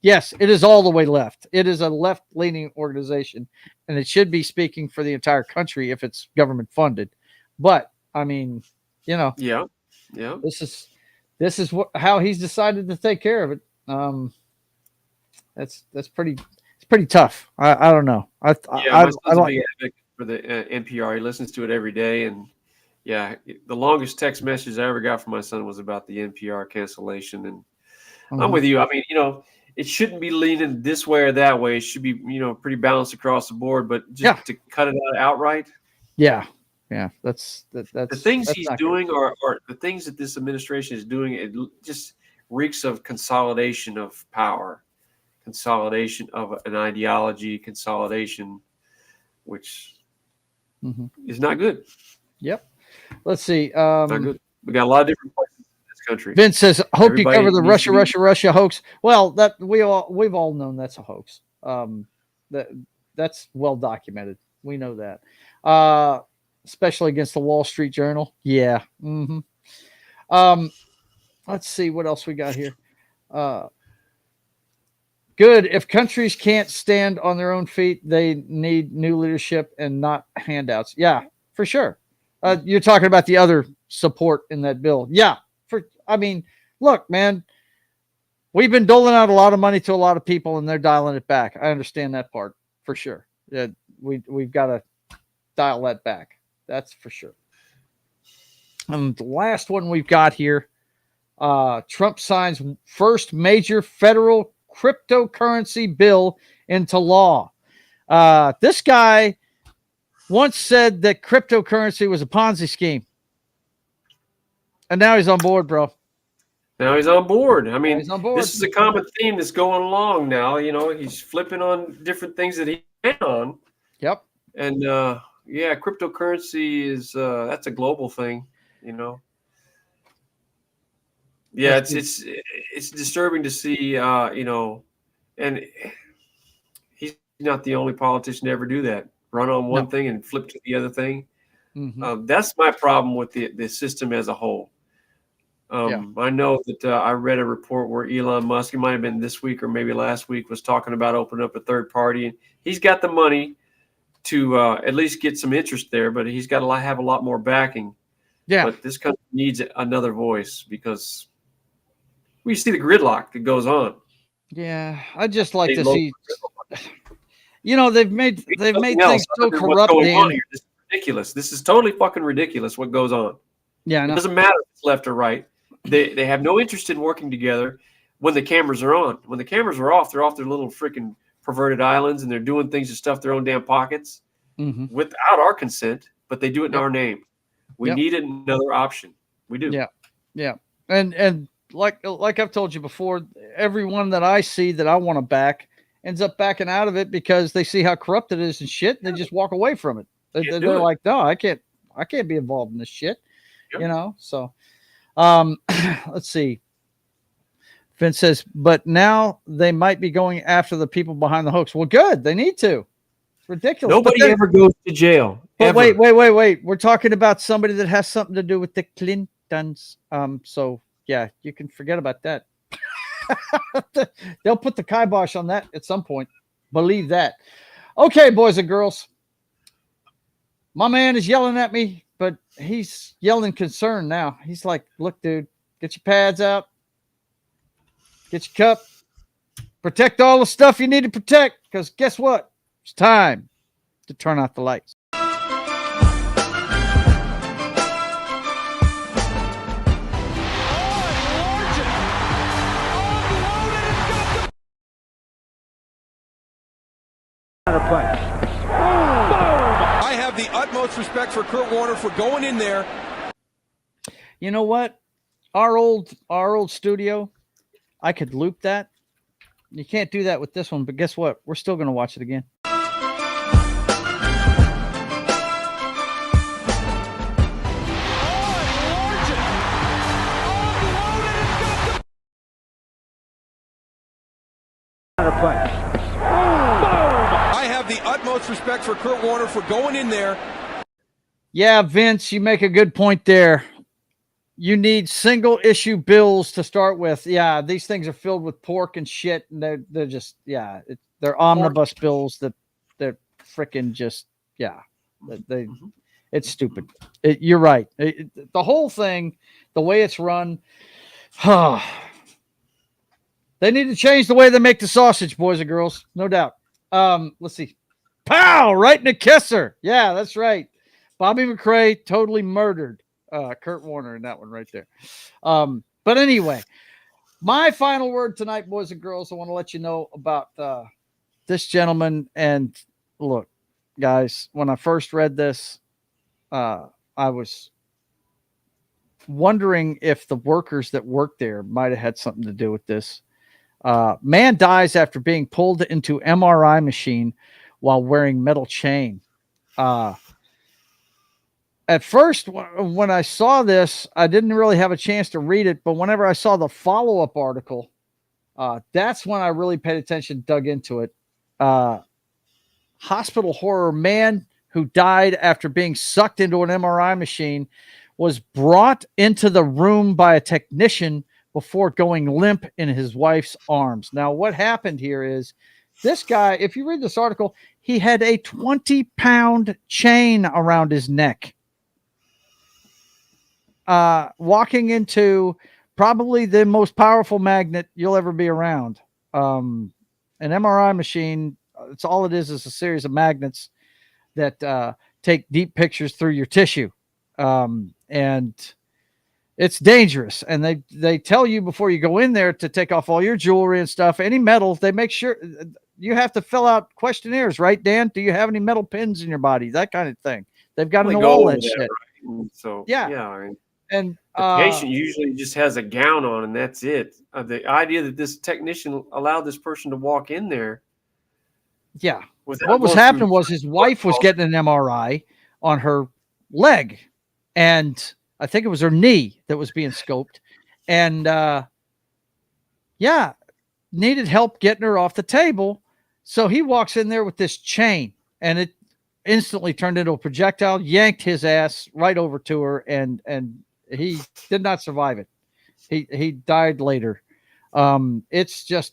Speaker 5: Yes, it is all the way left. It is a left-leaning organization, and it should be speaking for the entire country if it's government funded. But I mean, you know,
Speaker 6: yeah.
Speaker 5: This is how he's decided to take care of it. That's pretty. It's pretty tough. I don't know.
Speaker 6: My son's a big advocate for the NPR. He listens to it every day, and yeah, the longest text message I ever got from my son was about the NPR cancellation. And I'm with you. I mean, it shouldn't be leaning this way or that way. It should be, pretty balanced across the board. But just to cut it out outright.
Speaker 5: Yeah. That's
Speaker 6: the things he's doing are the things that this administration is doing. It just reeks of consolidation of power, consolidation of an ideology, consolidation, which is not good.
Speaker 5: Yep. Let's see.
Speaker 6: Not good. We got a lot of different places in this country.
Speaker 5: Vince says, "Hope you cover the Russia hoax." Well, that we've all known that's a hoax. That's well documented. We know that. Especially against the Wall Street Journal. Yeah. Let's see what else we got here. Good. If countries can't stand on their own feet, they need new leadership and not handouts. Yeah, for sure. You're talking about the other support in that bill. Yeah. Look, man, we've been doling out a lot of money to a lot of people and they're dialing it back. I understand that part for sure. Yeah, we've got to dial that back. That's for sure. And the last one we've got here, Trump signs first major federal cryptocurrency bill into law. This guy once said that cryptocurrency was a Ponzi scheme. And now he's on board, bro.
Speaker 6: Now he's on board. I mean, this is a common theme that's going along now. He's flipping on different things that he can on.
Speaker 5: Yep.
Speaker 6: And, cryptocurrency is that's a global thing, Yeah, it's disturbing to see, and he's not the only politician to ever do that. Run on one thing and flip to the other thing. That's my problem with the system as a whole. I know that I read a report where Elon Musk, it might have been this week or maybe last week, was talking about opening up a third party, and he's got the money to at least get some interest there, but he's got to have a lot more backing.
Speaker 5: Yeah.
Speaker 6: But this country needs another voice because we see the gridlock that goes on.
Speaker 5: Yeah, I just like to see. They've made things so corrupt.
Speaker 6: This is ridiculous. This is totally fucking ridiculous. What goes on?
Speaker 5: Yeah,
Speaker 6: it doesn't matter if it's left or right. They have no interest in working together when the cameras are on. When the cameras are off, they're off their little freaking perverted islands and they're doing things to stuff their own damn pockets without our consent, but they do it in our name. We need another option. We do.
Speaker 5: Yeah. And like I've told you before, everyone that I see that I want to back ends up backing out of it because they see how corrupt it is and shit. And they just walk away from it. They're like, no, I can't be involved in this shit. So let's see. Vince says, but now they might be going after the people behind the hoax. Well, good. They need to. It's ridiculous.
Speaker 6: Nobody ever goes to jail.
Speaker 5: But wait. We're talking about somebody that has something to do with the Clintons. So yeah, you can forget about that. They'll put the kibosh on that at some point. Believe that. Okay, boys and girls. My man is yelling at me, but he's yelling concern now. He's like, look, dude, get your pads out. Get your cup. Protect all the stuff you need to protect, because guess what? It's time to turn out the lights.
Speaker 10: I have the utmost respect for Kurt Warner for going in there.
Speaker 5: You know what? Our old studio, I could loop that. You can't do that with this one, but guess what? We're still going to watch it again.
Speaker 10: I
Speaker 13: I have the utmost respect for Kurt Warner for going in there.
Speaker 5: Yeah, Vince, you make a good point there. You need single issue bills to start with. Yeah, these things are filled with pork and shit, and they're just they're omnibus bills that they're freaking just it's stupid. You're right. The whole thing, the way it's run, they need to change the way they make the sausage, boys and girls, no doubt. Let's see. Pow! Right in the kisser. Yeah, that's right. Bobby McRae totally murdered Kurt Warner in that one right there. But anyway, my final word tonight, boys and girls, I want to let you know about this gentleman. And look, guys, when I first read this, I was wondering if the workers that worked there might have had something to do with this. Man dies after being pulled into MRI machine while wearing metal chain. At first, when I saw this, I didn't really have a chance to read it, but whenever I saw the follow-up article, that's when I really paid attention, dug into it. Hospital horror: man who died after being sucked into an MRI machine was brought into the room by a technician before going limp in his wife's arms. Now, what happened here is this guy, if you read this article, he had a 20-pound chain around his neck. Walking into probably the most powerful magnet you'll ever be around. An MRI machine, it's all it is a series of magnets that take deep pictures through your tissue. And it's dangerous. And they tell you before you go in there to take off all your jewelry and stuff, any metal. They make sure you have to fill out questionnaires, right, Dan? Do you have any metal pins in your body? That kind of thing. They've got to know all that shit.
Speaker 6: Right? So,
Speaker 5: yeah.
Speaker 6: I mean,
Speaker 5: and
Speaker 6: the patient usually just has a gown on and that's it. The idea that this technician allowed this person to walk in there.
Speaker 5: Yeah. What was happening was his wife was getting an MRI on her leg, and I think it was her knee that was being scoped, and needed help getting her off the table. So he walks in there with this chain, and it instantly turned into a projectile, yanked his ass right over to her, and he did not survive it. He died later. It's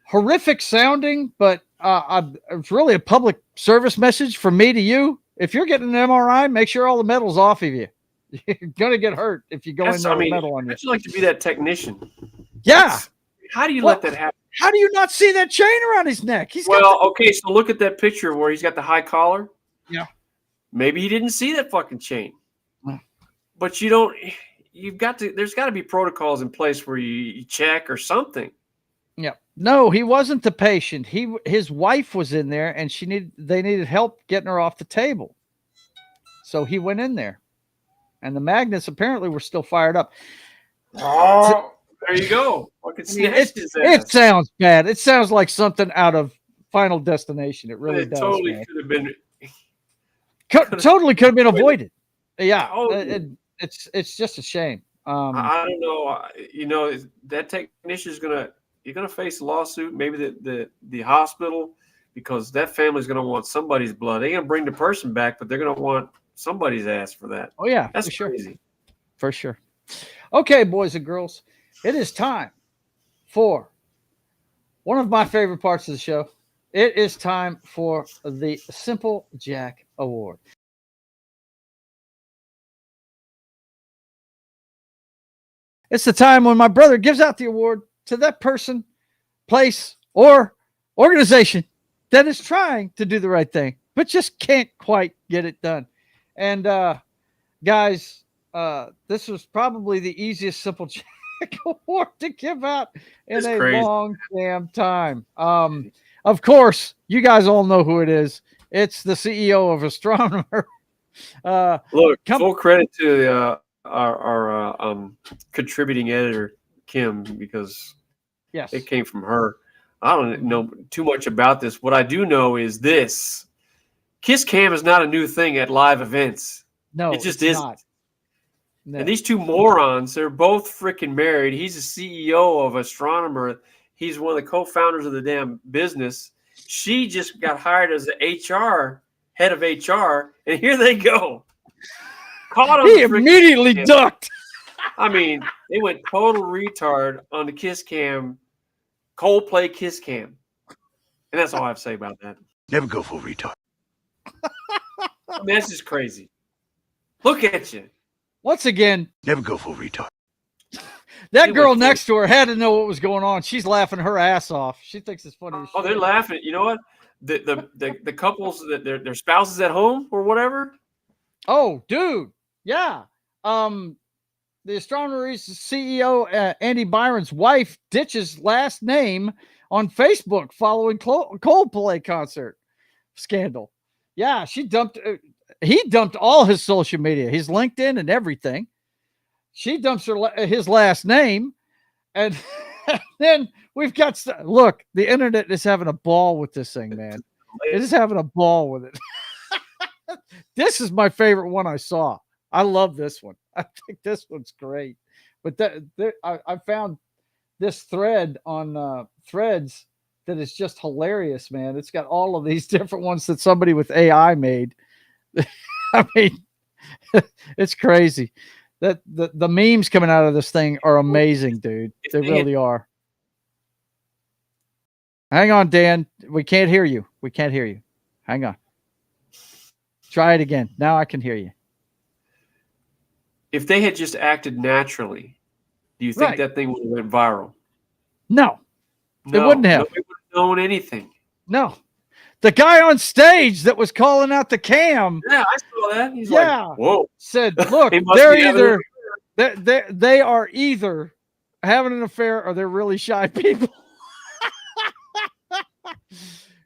Speaker 5: horrific sounding, but it's really a public service message from me to you. If you're getting an MRI, make sure all the metal's off of you. You're gonna get hurt if you go in there with metal on you.
Speaker 6: I'd like to be that technician.
Speaker 5: Yeah.
Speaker 6: How do you let that happen?
Speaker 5: How do you not see that chain around his neck?
Speaker 6: Okay, so look at that picture where he's got the high collar.
Speaker 5: Yeah.
Speaker 6: Maybe he didn't see that fucking chain. But there's got to be protocols in place where you check or something.
Speaker 5: Yeah. No, he wasn't the patient. His wife was in there, and they needed help getting her off the table. So he went in there, and the magnets apparently were still fired up.
Speaker 6: Oh, there you go.
Speaker 5: It sounds bad. It sounds like something out of Final Destination. It really does.
Speaker 6: Totally could have been.
Speaker 5: Totally could have been avoided. Yeah.
Speaker 6: Oh.
Speaker 5: It's just a shame.
Speaker 6: I don't know. That technician you're gonna face a lawsuit. Maybe the hospital, because that family's gonna want somebody's blood. They're gonna bring the person back, but they're gonna want somebody's ass for that.
Speaker 5: Oh yeah,
Speaker 6: that's
Speaker 5: crazy. For sure. Okay, boys and girls, it is time for one of my favorite parts of the show. It is time for the Simple Jack Award. It's the time when my brother gives out the award to that person, place, or organization that is trying to do the right thing, but just can't quite get it done. And guys, this was probably the easiest Simple Jack Award to give out in a long damn time. Of course, you guys all know who it is. It's the CEO of Astronomer.
Speaker 6: Look, full credit to our contributing editor, Kim, because it came from her. I don't know too much about this. What I do know is this: Kiss Cam is not a new thing at live events.
Speaker 5: No,
Speaker 6: it just isn't.
Speaker 5: Not. No.
Speaker 6: And these two morons, they're both freaking married. He's the CEO of Astronomer. He's one of the co-founders of the damn business. She just got hired as the head of HR, and here they go.
Speaker 5: He immediately ducked.
Speaker 6: I mean, they went total retard on the Kiss Cam, Coldplay Kiss Cam. And that's all I have to say about that.
Speaker 8: Never go full retard.
Speaker 6: I mean, that's just crazy. Look at you.
Speaker 5: Once again,
Speaker 8: never go full retard.
Speaker 5: That girl next to her had to know what was going on. She's laughing her ass off. She thinks it's funny as shit.
Speaker 6: Oh, they're laughing. You know what? The couples that their spouses at home or whatever.
Speaker 5: Oh, dude. Yeah. The Astronomer's CEO, Andy Byron's wife, ditches last name on Facebook following Coldplay concert scandal. Yeah, he dumped all his social media, his LinkedIn and everything. She dumps his last name. And then we've got, look, the internet is having a ball with this thing, man. It is having a ball with it. This is my favorite one I saw. I love this one. I think this one's great. But I found this thread on Threads that is just hilarious, man. It's got all of these different ones that somebody with AI made. I mean, it's crazy. That the memes coming out of this thing are amazing, dude. They really are. Hang on, Dan. We can't hear you. We can't hear you. Hang on. Try it again. Now I can hear you.
Speaker 6: If they had just acted naturally, do you think that thing would have went viral?
Speaker 5: No. It wouldn't have.
Speaker 6: Nobody would have known anything.
Speaker 5: No. The guy on stage that was calling out the cam.
Speaker 6: Yeah, I saw that. He's like, whoa.
Speaker 5: Said, look, they are either having an affair or they're really shy people.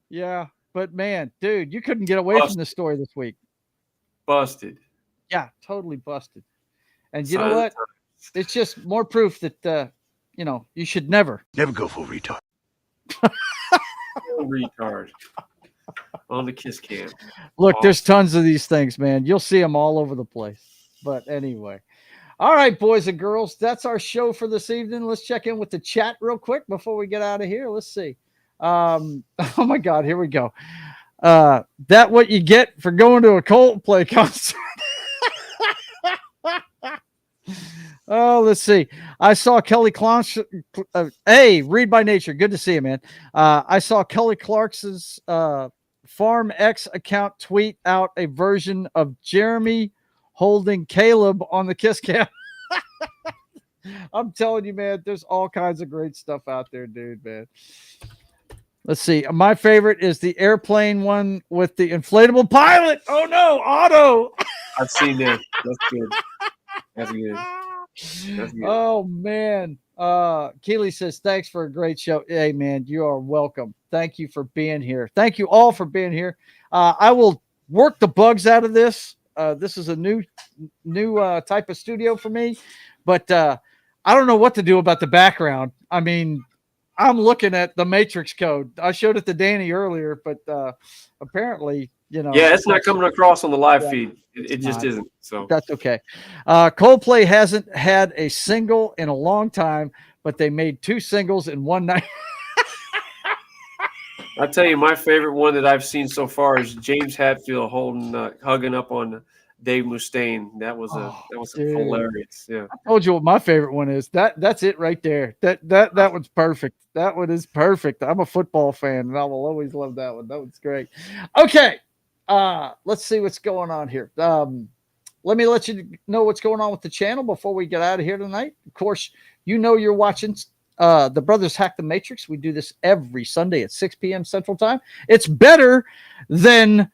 Speaker 5: Yeah. But man, dude, you couldn't get away from this story this week.
Speaker 6: Busted.
Speaker 5: Yeah, totally busted. And you know what? It's just more proof that, you should never
Speaker 8: go full retard.
Speaker 6: Retard. On the Kiss Cam.
Speaker 5: Look, there's tons of these things, man. You'll see them all over the place. But anyway. All right, boys and girls, that's our show for this evening. Let's check in with the chat real quick before we get out of here. Let's see. Oh my God, here we go. That what you get for going to a Coldplay concert. Oh, let's see. I saw Kelly Clarkson. Hey, Read by Nature. Good to see you, man. I saw Kelly Clarkson's Farm X account tweet out a version of Jeremy holding Caleb on the Kiss Cam. I'm telling you, man, there's all kinds of great stuff out there, dude, man. Let's see. My favorite is the airplane one with the inflatable pilot. Oh, no, Otto.
Speaker 6: I've seen that. That's good. That's good. That's good.
Speaker 5: Oh, man. Keely says, thanks for a great show. Hey, man, you are welcome. Thank you for being here. Thank you all for being here. I will work the bugs out of this. This is a new type of studio for me, but I don't know what to do about the background. I mean, I'm looking at the matrix code. I showed it to Danny earlier, but apparently, yeah,
Speaker 6: it's not coming across on the live feed. It just isn't. So
Speaker 5: that's okay. Coldplay hasn't had a single in a long time, but they made 2 singles in one night.
Speaker 6: I tell you, my favorite one that I've seen so far is James Hetfield hugging up on Dave Mustaine. That was hilarious. Yeah,
Speaker 5: I told you what my favorite one is. That's it right there. That one's perfect. That one is perfect. I'm a football fan, and I will always love that one. That one's great. Okay, let's see what's going on here. Let me let you know what's going on with the channel before we get out of here tonight. Of course, you're watching the Brothers Hack the Matrix. We do this every Sunday at 6 p.m. Central Time. It's better than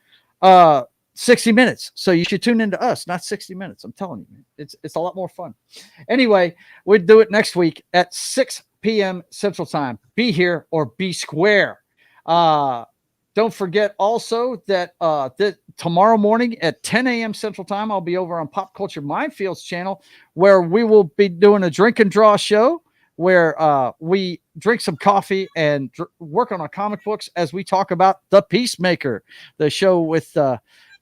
Speaker 5: 60 minutes. So you should tune into us, not 60 minutes. I'm telling you, it's a lot more fun. Anyway, we'll do it next week at 6 p.m. Central Time. Be here or be square. Don't forget also that tomorrow morning at 10 a.m. Central Time, I'll be over on Pop Culture Minefields channel, where we will be doing a drink and draw show where we drink some coffee and work on our comic books as we talk about The Peacemaker, the show with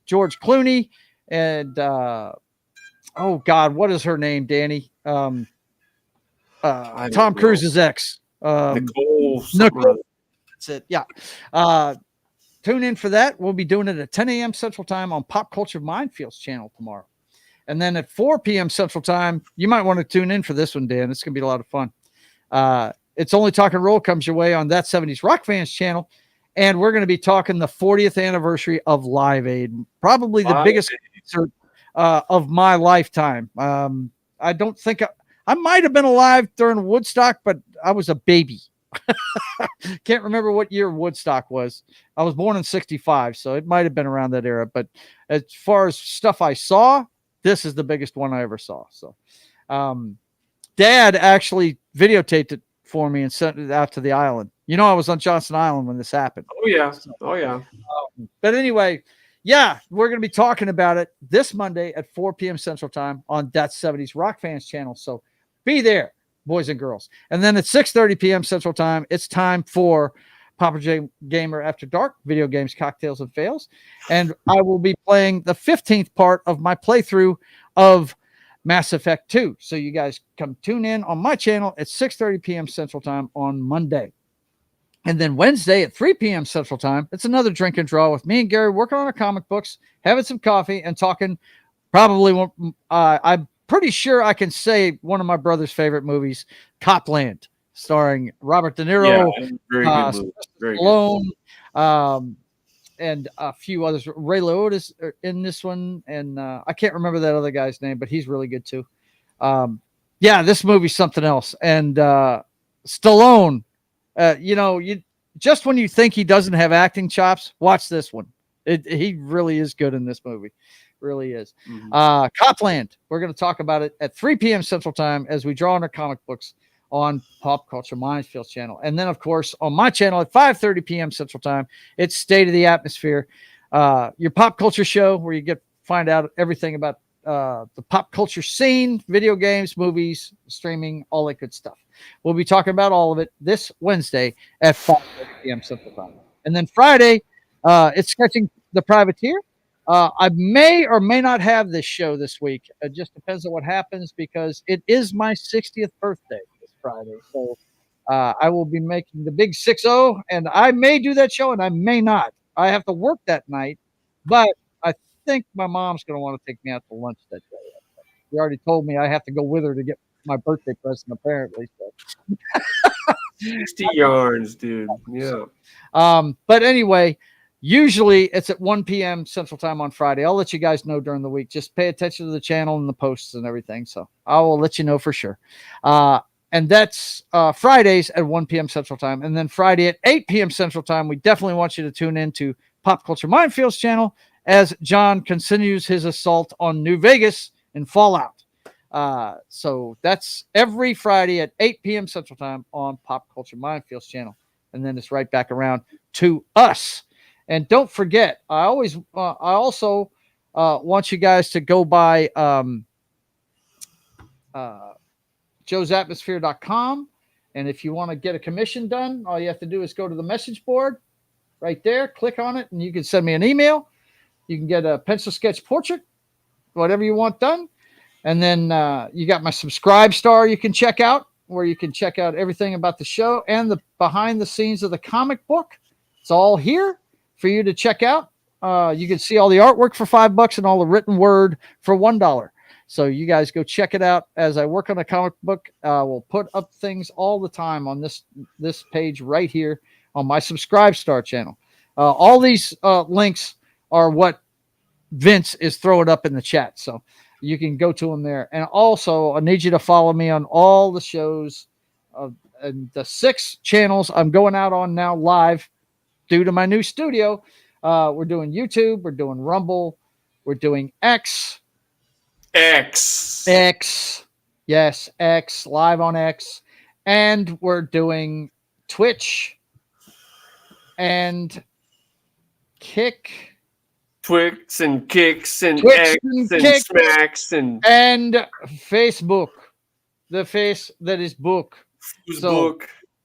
Speaker 5: George Clooney and oh God, what is her name, Danny? Tom Cruise's ex. Nicole. That's it. Yeah. Tune in for that. We'll be doing it at 10 a.m. Central Time on Pop Culture Minefields channel tomorrow. And then at 4 p.m. Central Time, you might want to tune in for this one, Dan. It's going to be a lot of fun. It's Only Talk and Roll comes your way on That 70s Rock Fans channel. And we're going to be talking the 40th anniversary of Live Aid, probably the biggest concert of my lifetime. I don't think I might have been alive during Woodstock, but I was a baby. Can't remember what year Woodstock was. I was born in 65, so it might have been around that era. But as far as stuff I saw, this is the biggest one I ever saw. So Dad actually videotaped it for me and sent it out to the island. You know, I was on Johnson Island when this happened.
Speaker 6: Oh, yeah. Oh, yeah.
Speaker 5: But anyway, yeah, we're going to be talking about it this Monday at 4 p.m. Central Time on That 70s Rock Fans channel. So be there, boys and girls. And then at 6:30 p.m. Central Time, it's time for Papa J Gamer After Dark, video games, cocktails, and fails. And I will be playing the 15th part of my playthrough of Mass Effect 2. So you guys come tune in on my channel at 6:30 p.m. Central Time on Monday. And then Wednesday at 3 p.m. Central Time, it's another drink and draw with me and Gary working on our comic books, having some coffee, and talking probably, I'm pretty sure I can say one of my brother's favorite movies, Copland, starring Robert De Niro,
Speaker 6: very good movie. Very
Speaker 5: Stallone, and a few others. Ray Liotta's in this one, and I can't remember that other guy's name, but he's really good too. Yeah, this movie's something else. And Stallone, you just when you think he doesn't have acting chops, watch this one. He really is good in this movie. Really is. Copland, we're going to talk about it at 3 p.m. Central Time as we draw on our comic books on Pop Culture Minefields channel. And then, of course, on my channel at 5:30 p.m. Central Time, it's State of the Atmosphere, your pop culture show where you find out everything about the pop culture scene, video games, movies, streaming, all that good stuff. We'll be talking about all of it this Wednesday at 5:30 p.m. Central Time. And then Friday, it's Sketching the Privateer. I may or may not have this show this week. It just depends on what happens because it is my 60th birthday this Friday. So I will be making the big 60, and I may do that show and I may not. I have to work that night, but I think my mom's going to want to take me out to lunch that day. She already told me I have to go with her to get my birthday present, apparently. So.
Speaker 6: 60 yarns, dude. Yeah.
Speaker 5: But anyway, usually it's at 1 p.m. Central Time on Friday. I'll let you guys know during the week. Just pay attention to the channel and the posts and everything. So I will let you know for sure. And that's Fridays at 1 p.m. Central Time. And then Friday at 8 p.m. Central Time, we definitely want you to tune in to Pop Culture Minefields channel as John continues his assault on New Vegas and Fallout. So that's every Friday at 8 p.m. Central Time on Pop Culture Minefields channel. And then it's right back around to us. And don't forget, I also want you guys to go by JoesAtmosfere.com. And if you want to get a commission done, all you have to do is go to the message board right there, click on it, and you can send me an email. You can get a pencil sketch portrait, whatever you want done. And then you got my Subscribe Star you can check out, where you can check out everything about the show and the behind the scenes of the comic book. It's all here for you to check out. You can see all the artwork for $5 and all the written word for $1. So you guys go check it out as I work on a comic book. We'll put up things all the time on this page right here on my Subscribe Star channel. All these links are what Vince is throwing up in the chat. So you can go to them there. And also, I need you to follow me on all the shows and the 6 channels I'm going out on now live due to my new studio. We're doing YouTube. We're doing Rumble. We're doing X. Yes, X, live on X. And we're doing Twitch and Kick.
Speaker 6: Twix and Kicks and
Speaker 5: Twix
Speaker 6: X and Smacks and
Speaker 5: Facebook. The face that is book. So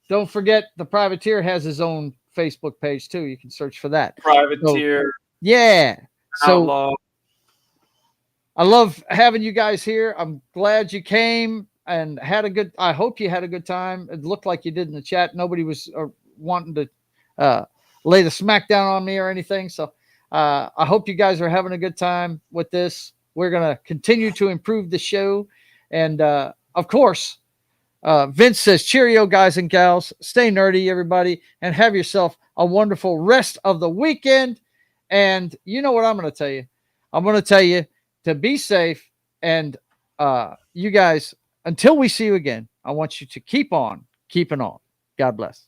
Speaker 5: don't forget the Privateer has his own Facebook page too. You can search for that.
Speaker 6: Privateer.
Speaker 5: So, yeah.
Speaker 6: Outlaw.
Speaker 5: So I love having you guys here. I'm glad you came and I hope you had a good time. It looked like you did in the chat. Nobody was wanting to lay the smackdown on me or anything. So I hope you guys are having a good time with this. We're going to continue to improve the show. And of course, Vince says, cheerio, guys and gals. Stay nerdy, everybody, and have yourself a wonderful rest of the weekend. And you know what I'm going to tell you? I'm going to tell you to be safe. And you guys, until we see you again, I want you to keep on keeping on. God bless.